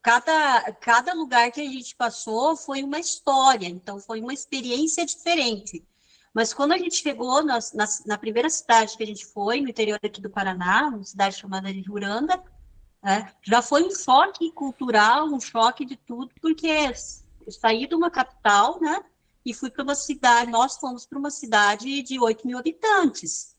Cada lugar que a gente passou foi uma história, então foi uma experiência diferente. Mas quando a gente chegou na primeira cidade que a gente foi, no interior aqui do Paraná, uma cidade chamada de Juranda, né, já foi um choque cultural, um choque de tudo, porque eu saí de uma capital, né, e fui para uma cidade, nós fomos para uma cidade de 8 mil habitantes,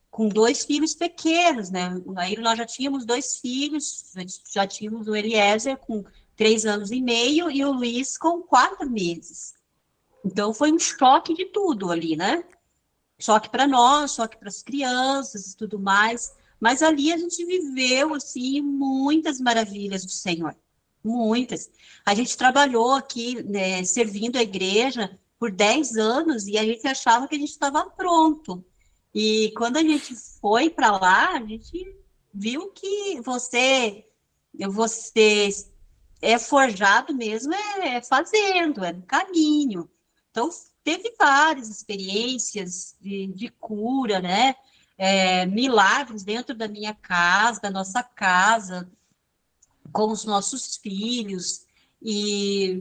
com dois filhos pequenos, né? Aí nós já tínhamos dois filhos, já tínhamos o Eliezer com 3 anos e meio e o Luiz com 4 meses. Então foi um choque de tudo ali, né? Choque para nós, choque para as crianças e tudo mais. Mas ali a gente viveu assim muitas maravilhas do Senhor, muitas. A gente trabalhou aqui, né, servindo a igreja por 10 anos e a gente achava que a gente estava pronto. E quando a gente foi para lá, a gente viu que você é forjado mesmo, é fazendo, é no caminho. Então, teve várias experiências de cura, né? Milagres dentro da minha casa, da nossa casa, com os nossos filhos, e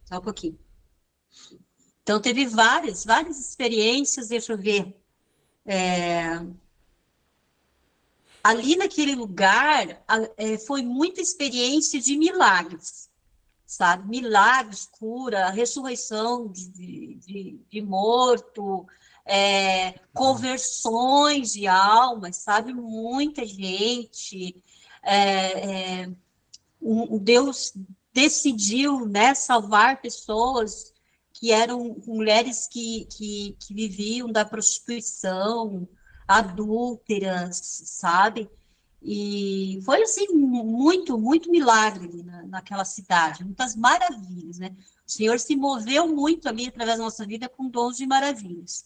só um pouquinho. Então, teve várias experiências, deixa eu ver. Ali naquele lugar, foi muita experiência de milagres, sabe? Milagres, cura, ressurreição de morto, conversões de almas, sabe? Muita gente. Deus decidiu, né, salvar pessoas que eram mulheres que viviam da prostituição, adúlteras, sabe? E foi, assim, muito milagre naquela cidade, muitas maravilhas, né? O Senhor se moveu muito ali através da nossa vida com dons de maravilhas.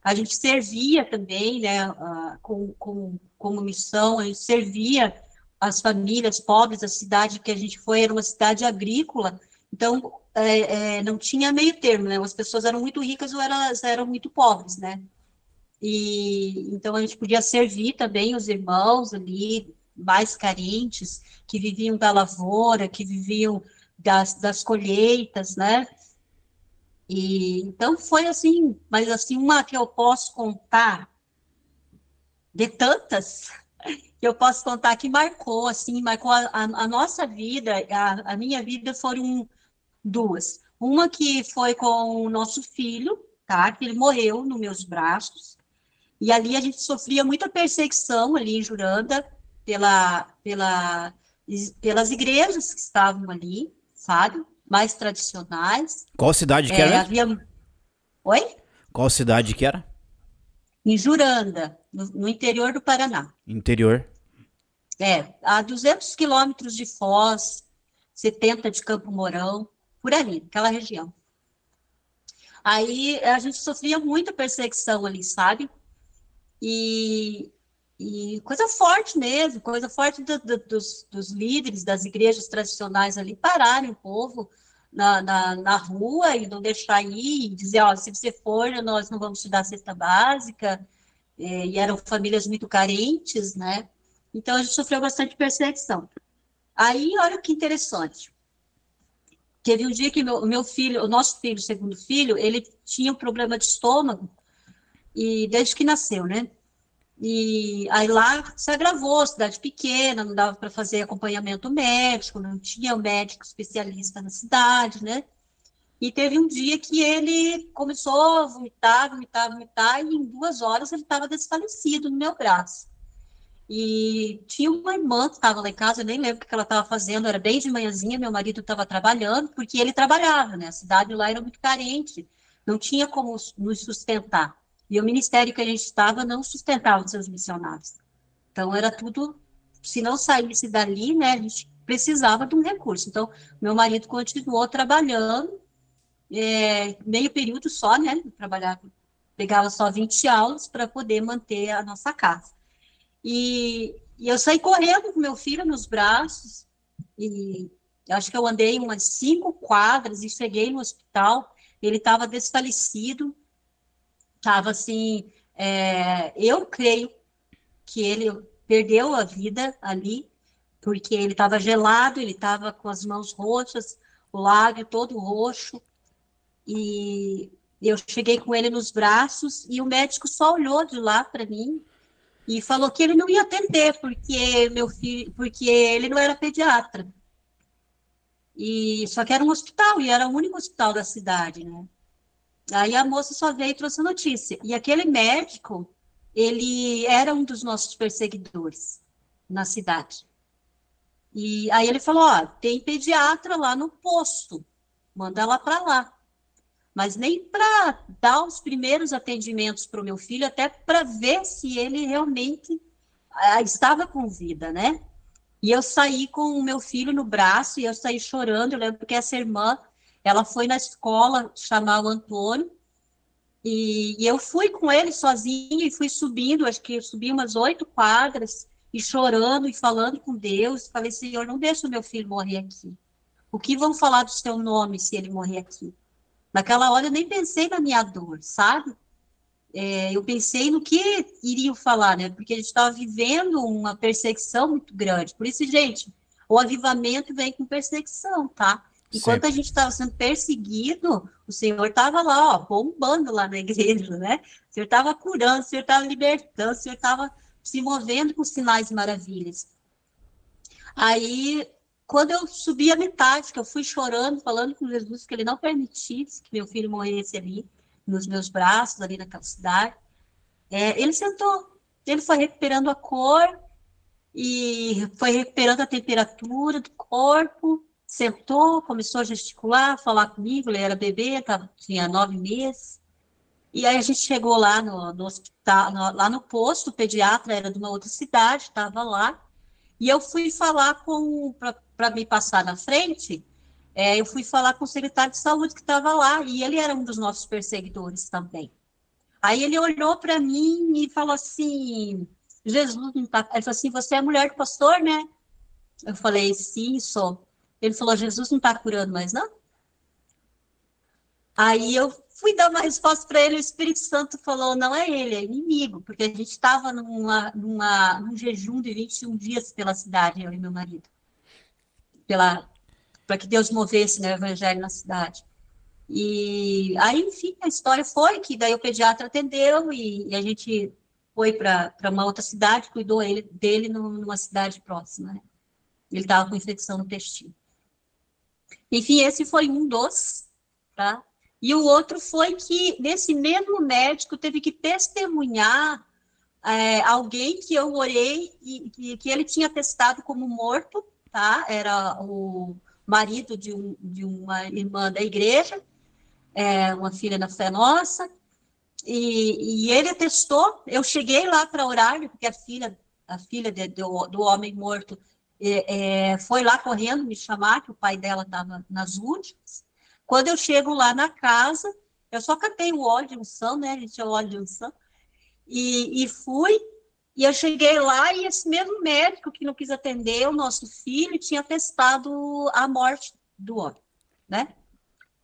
A gente servia também, né, como missão, a gente servia as famílias pobres. A cidade que a gente foi era uma cidade agrícola, então não tinha meio termo, né? As pessoas eram muito ricas ou elas eram muito pobres, né? E então a gente podia servir também os irmãos ali mais carentes, que viviam da lavoura, que viviam das colheitas, né? E então foi assim, mas assim, uma que eu posso contar de tantas que eu posso contar que marcou, assim, marcou a nossa vida, a minha vida foram duas. Uma que foi com o nosso filho, tá? Que ele morreu nos meus braços. E ali a gente sofria muita perseguição ali em Juranda pelas igrejas que estavam ali, sabe? Mais tradicionais. Qual cidade que era mesmo? Havia... Oi? Qual cidade que era? Em Juranda, no interior do Paraná. Interior. A 200 quilômetros de Foz, 70 de Campo Mourão, por ali, aquela região. Aí a gente sofria muita perseguição ali, sabe? E, e coisa forte mesmo, coisa forte dos líderes das igrejas tradicionais ali pararem o povo na rua e não deixar ir, e dizer, ó, se você for, nós não vamos te dar cesta básica, e eram famílias muito carentes, né? Então a gente sofreu bastante perseguição. Aí, olha que interessante. Teve um dia que o meu filho, o nosso filho, o segundo filho, ele tinha um problema de estômago, e desde que nasceu, né? E aí lá se agravou, cidade pequena, não dava para fazer acompanhamento médico, não tinha um médico especialista na cidade, né? E teve um dia que ele começou a vomitar, e em 2 horas ele estava desfalecido no meu braço. E tinha uma irmã que estava lá em casa, eu nem lembro o que ela estava fazendo, era bem de manhãzinha, meu marido estava trabalhando, porque ele trabalhava, né? A cidade lá era muito carente, não tinha como nos sustentar. E o ministério que a gente estava não sustentava os seus missionários. Então, era tudo, se não saísse dali, né, a gente precisava de um recurso. Então, meu marido continuou trabalhando, meio período só, né, pegava só 20 aulas para poder manter a nossa casa. E E eu saí correndo com meu filho nos braços, e acho que eu andei umas 5 quadras e cheguei no hospital. Ele estava desfalecido, estava assim, eu creio que ele perdeu a vida ali, porque ele estava gelado, ele estava com as mãos roxas, o lábio todo roxo, e eu cheguei com ele nos braços, e o médico só olhou de lá para mim e falou que ele não ia atender, porque meu filho, porque ele não era pediatra. E só que era um hospital, e era o único hospital da cidade, né? Aí a moça só veio e trouxe a notícia. E aquele médico, ele era um dos nossos perseguidores na cidade. E aí ele falou, ó, tem pediatra lá no posto, manda ela para lá. Mas nem para dar os primeiros atendimentos para o meu filho, até para ver se ele realmente estava com vida, né? E eu saí com o meu filho no braço, e eu saí chorando. Eu lembro que essa irmã, ela foi na escola chamar o Antônio, e eu fui com ele sozinha e fui subindo, acho que eu subi umas 8 quadras, e chorando e falando com Deus. Falei, Senhor, não deixa o meu filho morrer aqui. O que vão falar do seu nome se ele morrer aqui? Naquela hora eu nem pensei na minha dor, sabe? Eu pensei no que iriam falar, né? Porque a gente estava vivendo uma perseguição muito grande. Por isso, gente, o avivamento vem com perseguição, tá? Enquanto a gente estava sendo perseguido, o Senhor estava lá, ó, bombando lá na igreja, né? O Senhor estava curando, o Senhor estava libertando, o Senhor estava se movendo com sinais e maravilhas. Aí, quando eu subi a metade, que eu fui chorando, falando com Jesus que ele não permitisse que meu filho morresse ali, nos meus braços, ali naquela cidade, ele sentou. Ele foi recuperando a cor e foi recuperando a temperatura do corpo, sentou, começou a gesticular, falar comigo. Ele era bebê, tinha 9 meses. E aí a gente chegou lá no hospital, lá no posto. O pediatra era de uma outra cidade, estava lá. E eu fui falar para me passar na frente, eu fui falar com o secretário de saúde que estava lá, e ele era um dos nossos perseguidores também. Aí ele olhou para mim e falou assim, Jesus não tá... Ele falou assim, você é mulher do pastor, né? Eu falei, sim, sou. Ele falou, Jesus não está curando mais, não? Aí eu fui dar uma resposta para ele, o Espírito Santo falou, não é ele, é inimigo, porque a gente estava num jejum de 21 dias pela cidade, eu e meu marido, para que Deus movesse, né, o evangelho na cidade. E aí, enfim, a história foi que daí o pediatra atendeu e a gente foi para uma outra cidade, cuidou dele numa cidade próxima, né? Ele estava com infecção no intestino. Enfim, esse foi um dos, tá? E o outro foi que, nesse mesmo médico, teve que testemunhar alguém que eu orei e que ele tinha testado como morto, tá? Era o marido de uma irmã da igreja, uma filha da fé nossa, e ele atestou. Eu cheguei lá para orar, porque a filha do homem morto foi lá correndo me chamar, que o pai dela estava nas últimas. Quando eu chego lá na casa, eu só catei o óleo de unção, né? A gente tinha óleo de unção, e fui, e eu cheguei lá, e esse mesmo médico que não quis atender o nosso filho tinha atestado a morte do homem, né?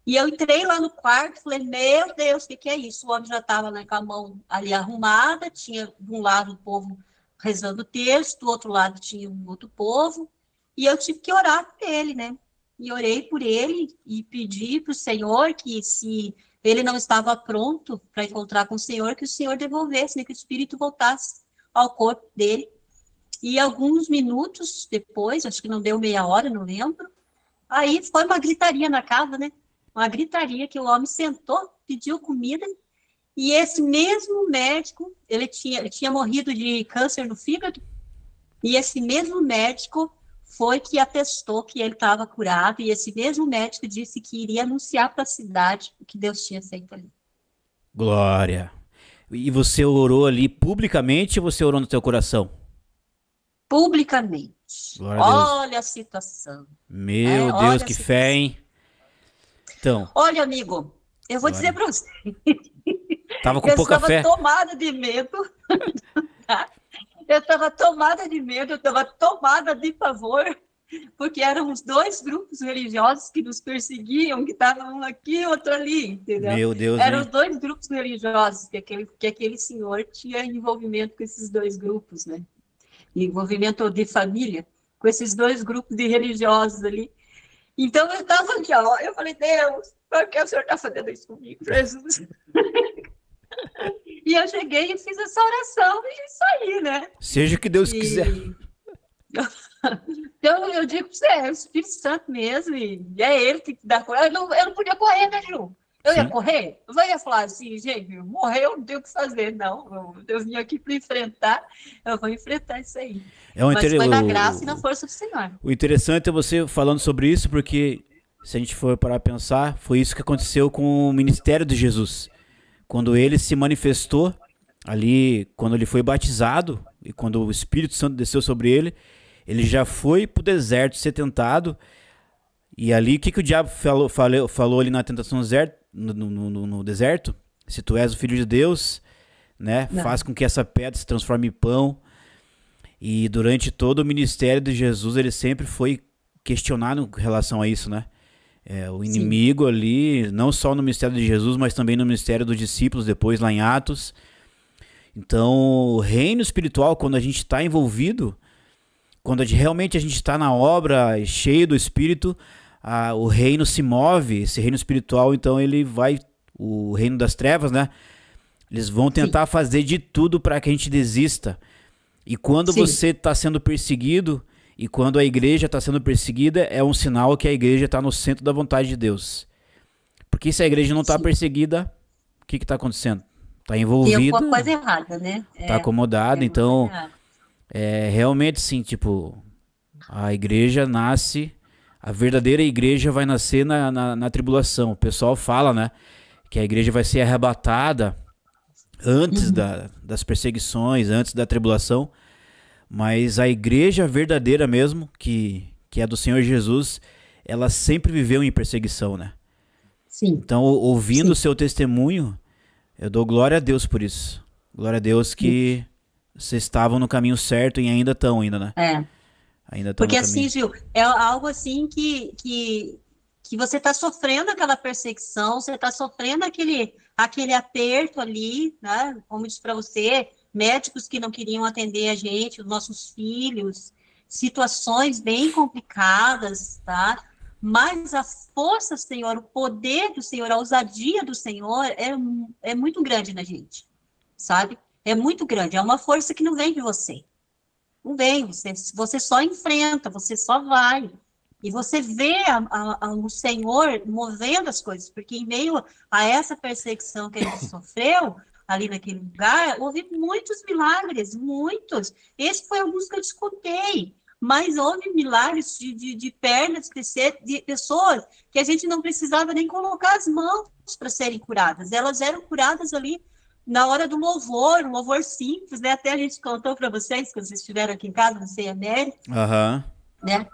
E eu entrei lá no quarto, falei, meu Deus, o que é isso? O homem já estava, né, com a mão ali arrumada, tinha de um lado o povo rezando o texto, do outro lado tinha um outro povo, e eu tive que orar por ele, né? E orei por ele e pedi para o Senhor que, se ele não estava pronto para encontrar com o Senhor, que o Senhor devolvesse, né, que o Espírito voltasse ao corpo dele. E alguns minutos depois, acho que não deu meia hora, não lembro, aí foi uma gritaria na casa, né? Uma gritaria que o homem sentou, pediu comida, e esse mesmo médico, ele tinha morrido de câncer no fígado, e esse mesmo médico foi que atestou que ele estava curado, e esse mesmo médico disse que iria anunciar para a cidade o que Deus tinha feito ali. Glória. E você orou ali publicamente ou você orou no teu coração? Publicamente. Glória a Deus. Olha a situação. Meu Deus, que fé, hein? Então. Olha, amigo, eu vou dizer para você. Tava com pouca fé. Eu estava tomada de medo. Eu estava tomada de medo, eu estava tomada de pavor, porque eram os dois grupos religiosos que nos perseguiam, que estavam um aqui, outro ali, entendeu? Meu Deus, Eram os hein? dois grupos religiosos, que aquele senhor tinha envolvimento com esses dois grupos, né? Envolvimento de família, com esses dois grupos de religiosos ali. Então, eu estava aqui, ó, eu falei, Deus, por que o senhor está fazendo isso comigo, Jesus? E eu cheguei e fiz essa oração e saí, né? Seja o que Deus quiser. E então, eu digo para você, é o Espírito Santo mesmo, e é ele que dá coragem. Eu não podia correr, né, Ju? Eu ia Sim. correr? Eu ia falar assim, gente, morreu, não tem o que fazer. Não, eu vim aqui para enfrentar, eu vou enfrentar isso aí. É um Mas inter... foi na graça e na força do Senhor. O interessante é você falando sobre isso, porque se a gente for parar a pensar, foi isso que aconteceu com o ministério de Jesus. Quando ele se manifestou ali, quando ele foi batizado, e quando o Espírito Santo desceu sobre ele, ele já foi pro deserto ser tentado. E ali, o que o diabo falou ali na tentação no deserto? Se tu és o Filho de Deus, né, Não. faz com que essa pedra se transforme em pão. E durante todo o ministério de Jesus, ele sempre foi questionado com relação a isso, né? O inimigo ali, não só no ministério de Jesus, mas também no ministério dos discípulos, depois lá em Atos. Então, o reino espiritual, quando a gente está envolvido, quando realmente a gente está na obra, cheio do Espírito, o reino se move, esse reino espiritual, então ele vai, o reino das trevas, né? Eles vão tentar fazer de tudo para que a gente desista. E quando você está sendo perseguido, e quando a igreja está sendo perseguida, é um sinal que a igreja está no centro da vontade de Deus. Porque se a igreja não está perseguida, o que está acontecendo? Está envolvida. Tem alguma coisa errada, né? Está acomodada, então... realmente, sim, tipo... A igreja nasce... A verdadeira igreja vai nascer na tribulação. O pessoal fala, né? Que a igreja vai ser arrebatada antes das perseguições, antes da tribulação. Mas a igreja verdadeira mesmo, que é do Senhor Jesus, ela sempre viveu em perseguição, né? Sim. Então, ouvindo o seu testemunho, eu dou glória a Deus por isso. Glória a Deus que vocês estavam no caminho certo e ainda estão, né? Ainda estão Porque no caminho. assim, Gil, é algo assim que você está sofrendo aquela perseguição, você está sofrendo aquele aperto ali, né? Como eu disse para você, médicos que não queriam atender a gente, os nossos filhos, situações bem complicadas, tá? Mas a força do Senhor, o poder do Senhor, a ousadia do Senhor é muito grande na gente, sabe? É muito grande, é uma força que não vem de você. Não vem, você só enfrenta, você só vai. E você vê o Senhor movendo as coisas, porque em meio a essa perseguição que ele sofreu, ali naquele lugar, houve muitos milagres, muitos. Esse foi alguns que eu descontei, mas houve milagres de pernas crescer, de pessoas que a gente não precisava nem colocar as mãos para serem curadas. Elas eram curadas ali na hora do louvor, um louvor simples, né? Até a gente contou para vocês, quando vocês estiveram aqui em casa, você e a Mary, né?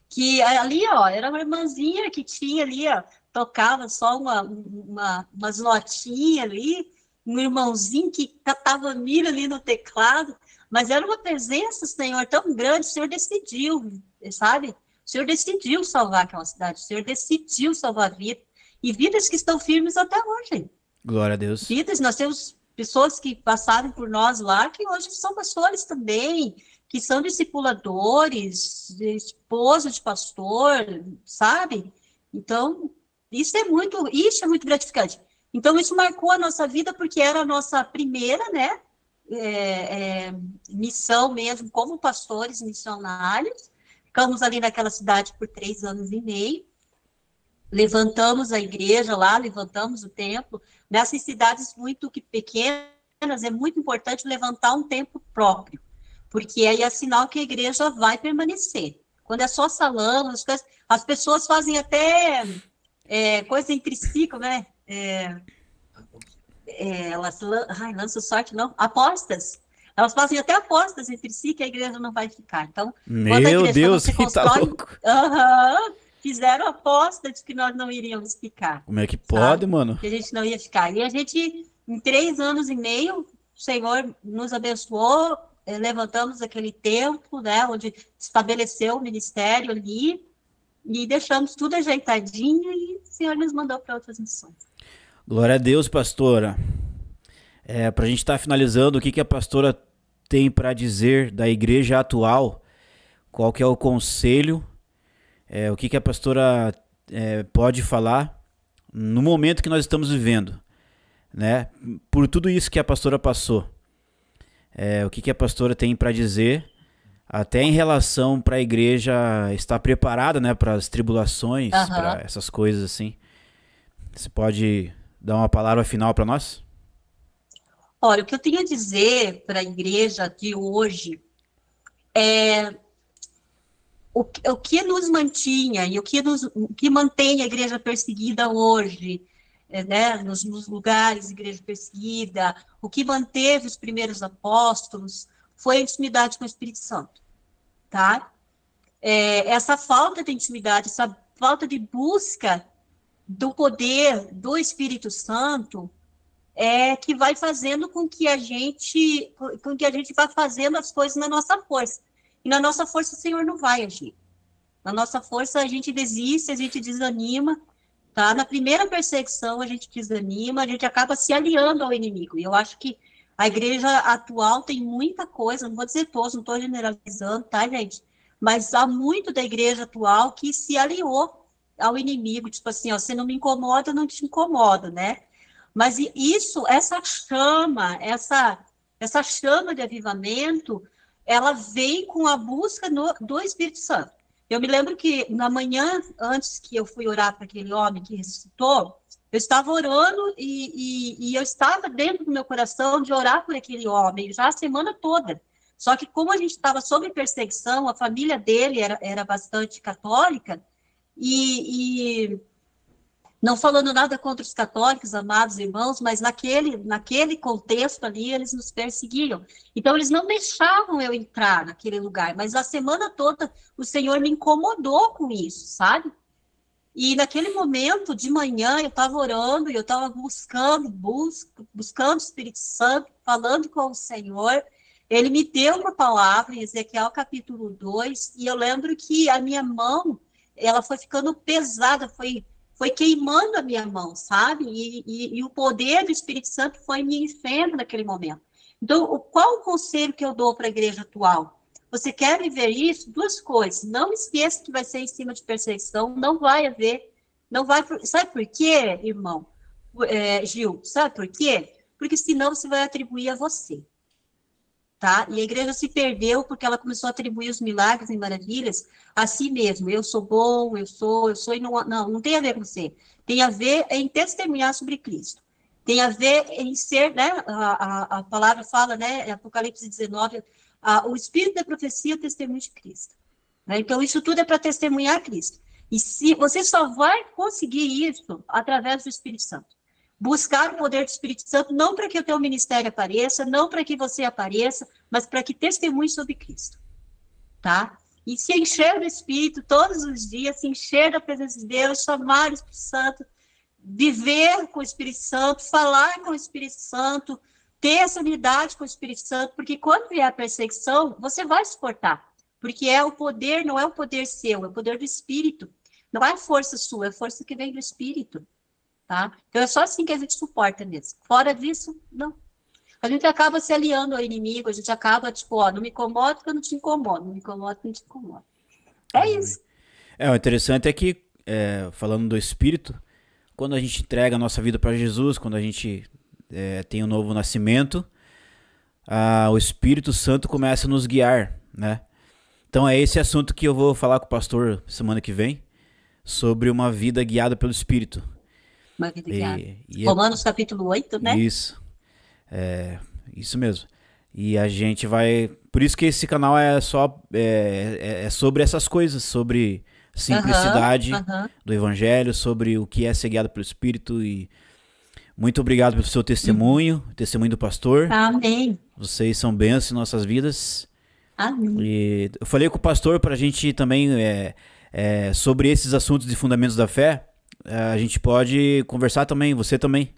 Que ali, ó, era uma irmãzinha que tinha ali, ó, tocava só umas notinhas ali, um irmãozinho que catava milho ali no teclado, mas era uma presença, Senhor, tão grande, o Senhor decidiu, sabe? O Senhor decidiu salvar aquela cidade, o Senhor decidiu salvar vidas, e vidas que estão firmes até hoje. Glória a Deus. Vidas, nós temos pessoas que passaram por nós lá, que hoje são pastores também, que são discipuladores, esposa de pastor, sabe? Então, isso é muito gratificante. Então, isso marcou a nossa vida, porque era a nossa primeira, né, missão mesmo, como pastores missionários. Ficamos ali naquela cidade por 3 anos e meio, levantamos a igreja lá, levantamos o templo. Nessas cidades muito pequenas, é muito importante levantar um templo próprio, porque aí é sinal que a igreja vai permanecer. Quando é só salão, as pessoas fazem até coisa entre si, né? Elas lançam sorte, não, apostas. Elas fazem até apostas entre si que a igreja não vai ficar. Então, meu Deus, se constrói, tá louco. Fizeram aposta de que nós não iríamos ficar. Como é que pode, mano? Que a gente não ia ficar. E a gente, em 3 anos e meio, o Senhor nos abençoou, levantamos aquele templo, né, onde estabeleceu o ministério ali, e deixamos tudo ajeitadinho e o Senhor nos mandou para outras missões. Glória a Deus, pastora. Para a gente estar finalizando, o que a pastora tem para dizer da igreja atual? Qual que é o conselho? O que a pastora pode falar no momento que nós estamos vivendo, né? Por tudo isso que a pastora passou. O que a pastora tem para dizer, até em relação para a igreja estar preparada, né, para as tribulações, para essas coisas assim. Você pode dar uma palavra final para nós? Olha, o que eu tenho a dizer para a igreja de hoje é o que nos mantinha e o que mantém a igreja perseguida hoje, né, nos lugares de igreja perseguida, o que manteve os primeiros apóstolos foi a intimidade com o Espírito Santo, tá? Essa falta de intimidade, essa falta de busca do poder do Espírito Santo que vai fazendo com que a gente vá fazendo as coisas na nossa força. E na nossa força o Senhor não vai agir. Na nossa força a gente desiste, a gente desanima, tá? Na primeira perseguição a gente desanima, a gente acaba se aliando ao inimigo. E eu acho que a igreja atual tem muita coisa, não vou dizer todos, não estou generalizando, tá, gente? Mas há muito da igreja atual que se aliou ao inimigo, tipo assim, ó, você não me incomoda, eu não te incomodo, né? Mas essa chama de avivamento, ela vem com a busca do Espírito Santo. Eu me lembro que na manhã, antes que eu fui orar para aquele homem que ressuscitou, eu estava orando e eu estava dentro do meu coração de orar por aquele homem já a semana toda. Só que como a gente estava sob perseguição, a família dele era bastante católica, e não falando nada contra os católicos, amados irmãos, mas naquele contexto ali, eles nos perseguiam. Então, eles não deixavam eu entrar naquele lugar, mas a semana toda o Senhor me incomodou com isso, sabe? E naquele momento, de manhã, eu estava orando, e eu estava buscando o Espírito Santo, falando com o Senhor. Ele me deu uma palavra em Ezequiel capítulo 2, e eu lembro que a minha mão, ela foi ficando pesada, foi queimando a minha mão, sabe? E o poder do Espírito Santo foi me enchendo naquele momento. Então, qual o conselho que eu dou para a igreja atual? Você quer viver isso? Duas coisas. Não esqueça que vai ser em cima de perseguição, não vai haver, não vai... Sabe por quê, irmão? Gil, sabe por quê? Porque senão você vai atribuir a você. Tá? E a igreja se perdeu porque ela começou a atribuir os milagres e maravilhas a si mesmo. Eu sou bom, eu sou, e não tem a ver com você. Tem a ver em testemunhar sobre Cristo. Tem a ver em ser, né, a palavra fala, né, Apocalipse 19, o espírito da profecia é o testemunho de Cristo. Né? Então, isso tudo é para testemunhar Cristo. E se você só vai conseguir isso através do Espírito Santo. Buscar o poder do Espírito Santo, não para que o teu ministério apareça, não para que você apareça, mas para que testemunhe sobre Cristo, tá? E se encher do Espírito todos os dias, se encher da presença de Deus, chamar o Espírito Santo, viver com o Espírito Santo, falar com o Espírito Santo, ter essa unidade com o Espírito Santo, porque quando vier a perseguição, você vai suportar, porque é o poder, não é o poder seu, é o poder do Espírito, não é a força sua, é a força que vem do Espírito. Tá? Então é só assim que a gente suporta mesmo. Fora disso, não. A gente acaba se aliando ao inimigo, a gente acaba, tipo, ó, não me incomoda porque eu não te incomodo, não me incomoda porque eu não te incomodo. É isso. O interessante é que, falando do Espírito, quando a gente entrega a nossa vida para Jesus, quando a gente tem um novo nascimento, o Espírito Santo começa a nos guiar, né? Então é esse assunto que eu vou falar com o pastor semana que vem, sobre uma vida guiada pelo Espírito. Uma vida guiada. Romanos capítulo 8, né? Isso. Isso mesmo. E a gente vai... Por isso que esse canal é só... É sobre essas coisas, sobre simplicidade do Evangelho, sobre o que é ser guiado pelo Espírito. E muito obrigado pelo seu testemunho, testemunho do pastor. Amém. Vocês são bênçãos em nossas vidas. Amém. E eu falei com o pastor para a gente também... sobre esses assuntos de fundamentos da fé, a gente pode conversar também, você também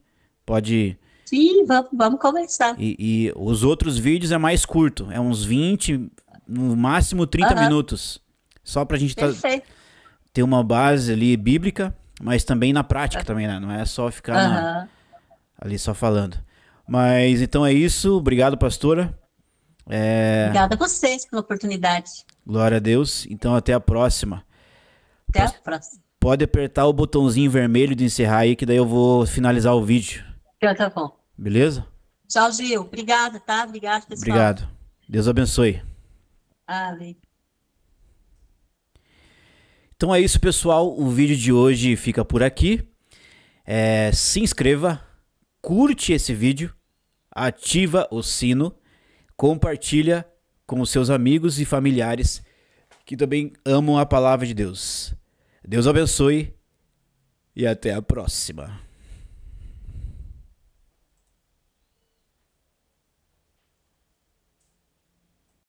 pode Sim, vamos conversar. E os outros vídeos é mais curto, é uns 20, no máximo 30 Aham, minutos. Só pra gente perfeito. ter uma base ali bíblica, mas também na prática também, né? Não é só ficar Aham. ali só falando. Mas então é isso. Obrigado, pastora. Obrigada a vocês pela oportunidade. Glória a Deus. Então até a próxima. Até a próxima. Pode apertar o botãozinho vermelho de encerrar aí, que daí eu vou finalizar o vídeo. Então tá bom. Beleza? Tchau, Gil. Obrigada, tá? Obrigado, pessoal. Obrigado. Deus abençoe. Amém. Então é isso, pessoal. O vídeo de hoje fica por aqui. Se inscreva, curte esse vídeo, ativa o sino, compartilha com os seus amigos e familiares que também amam a palavra de Deus. Deus abençoe e até a próxima.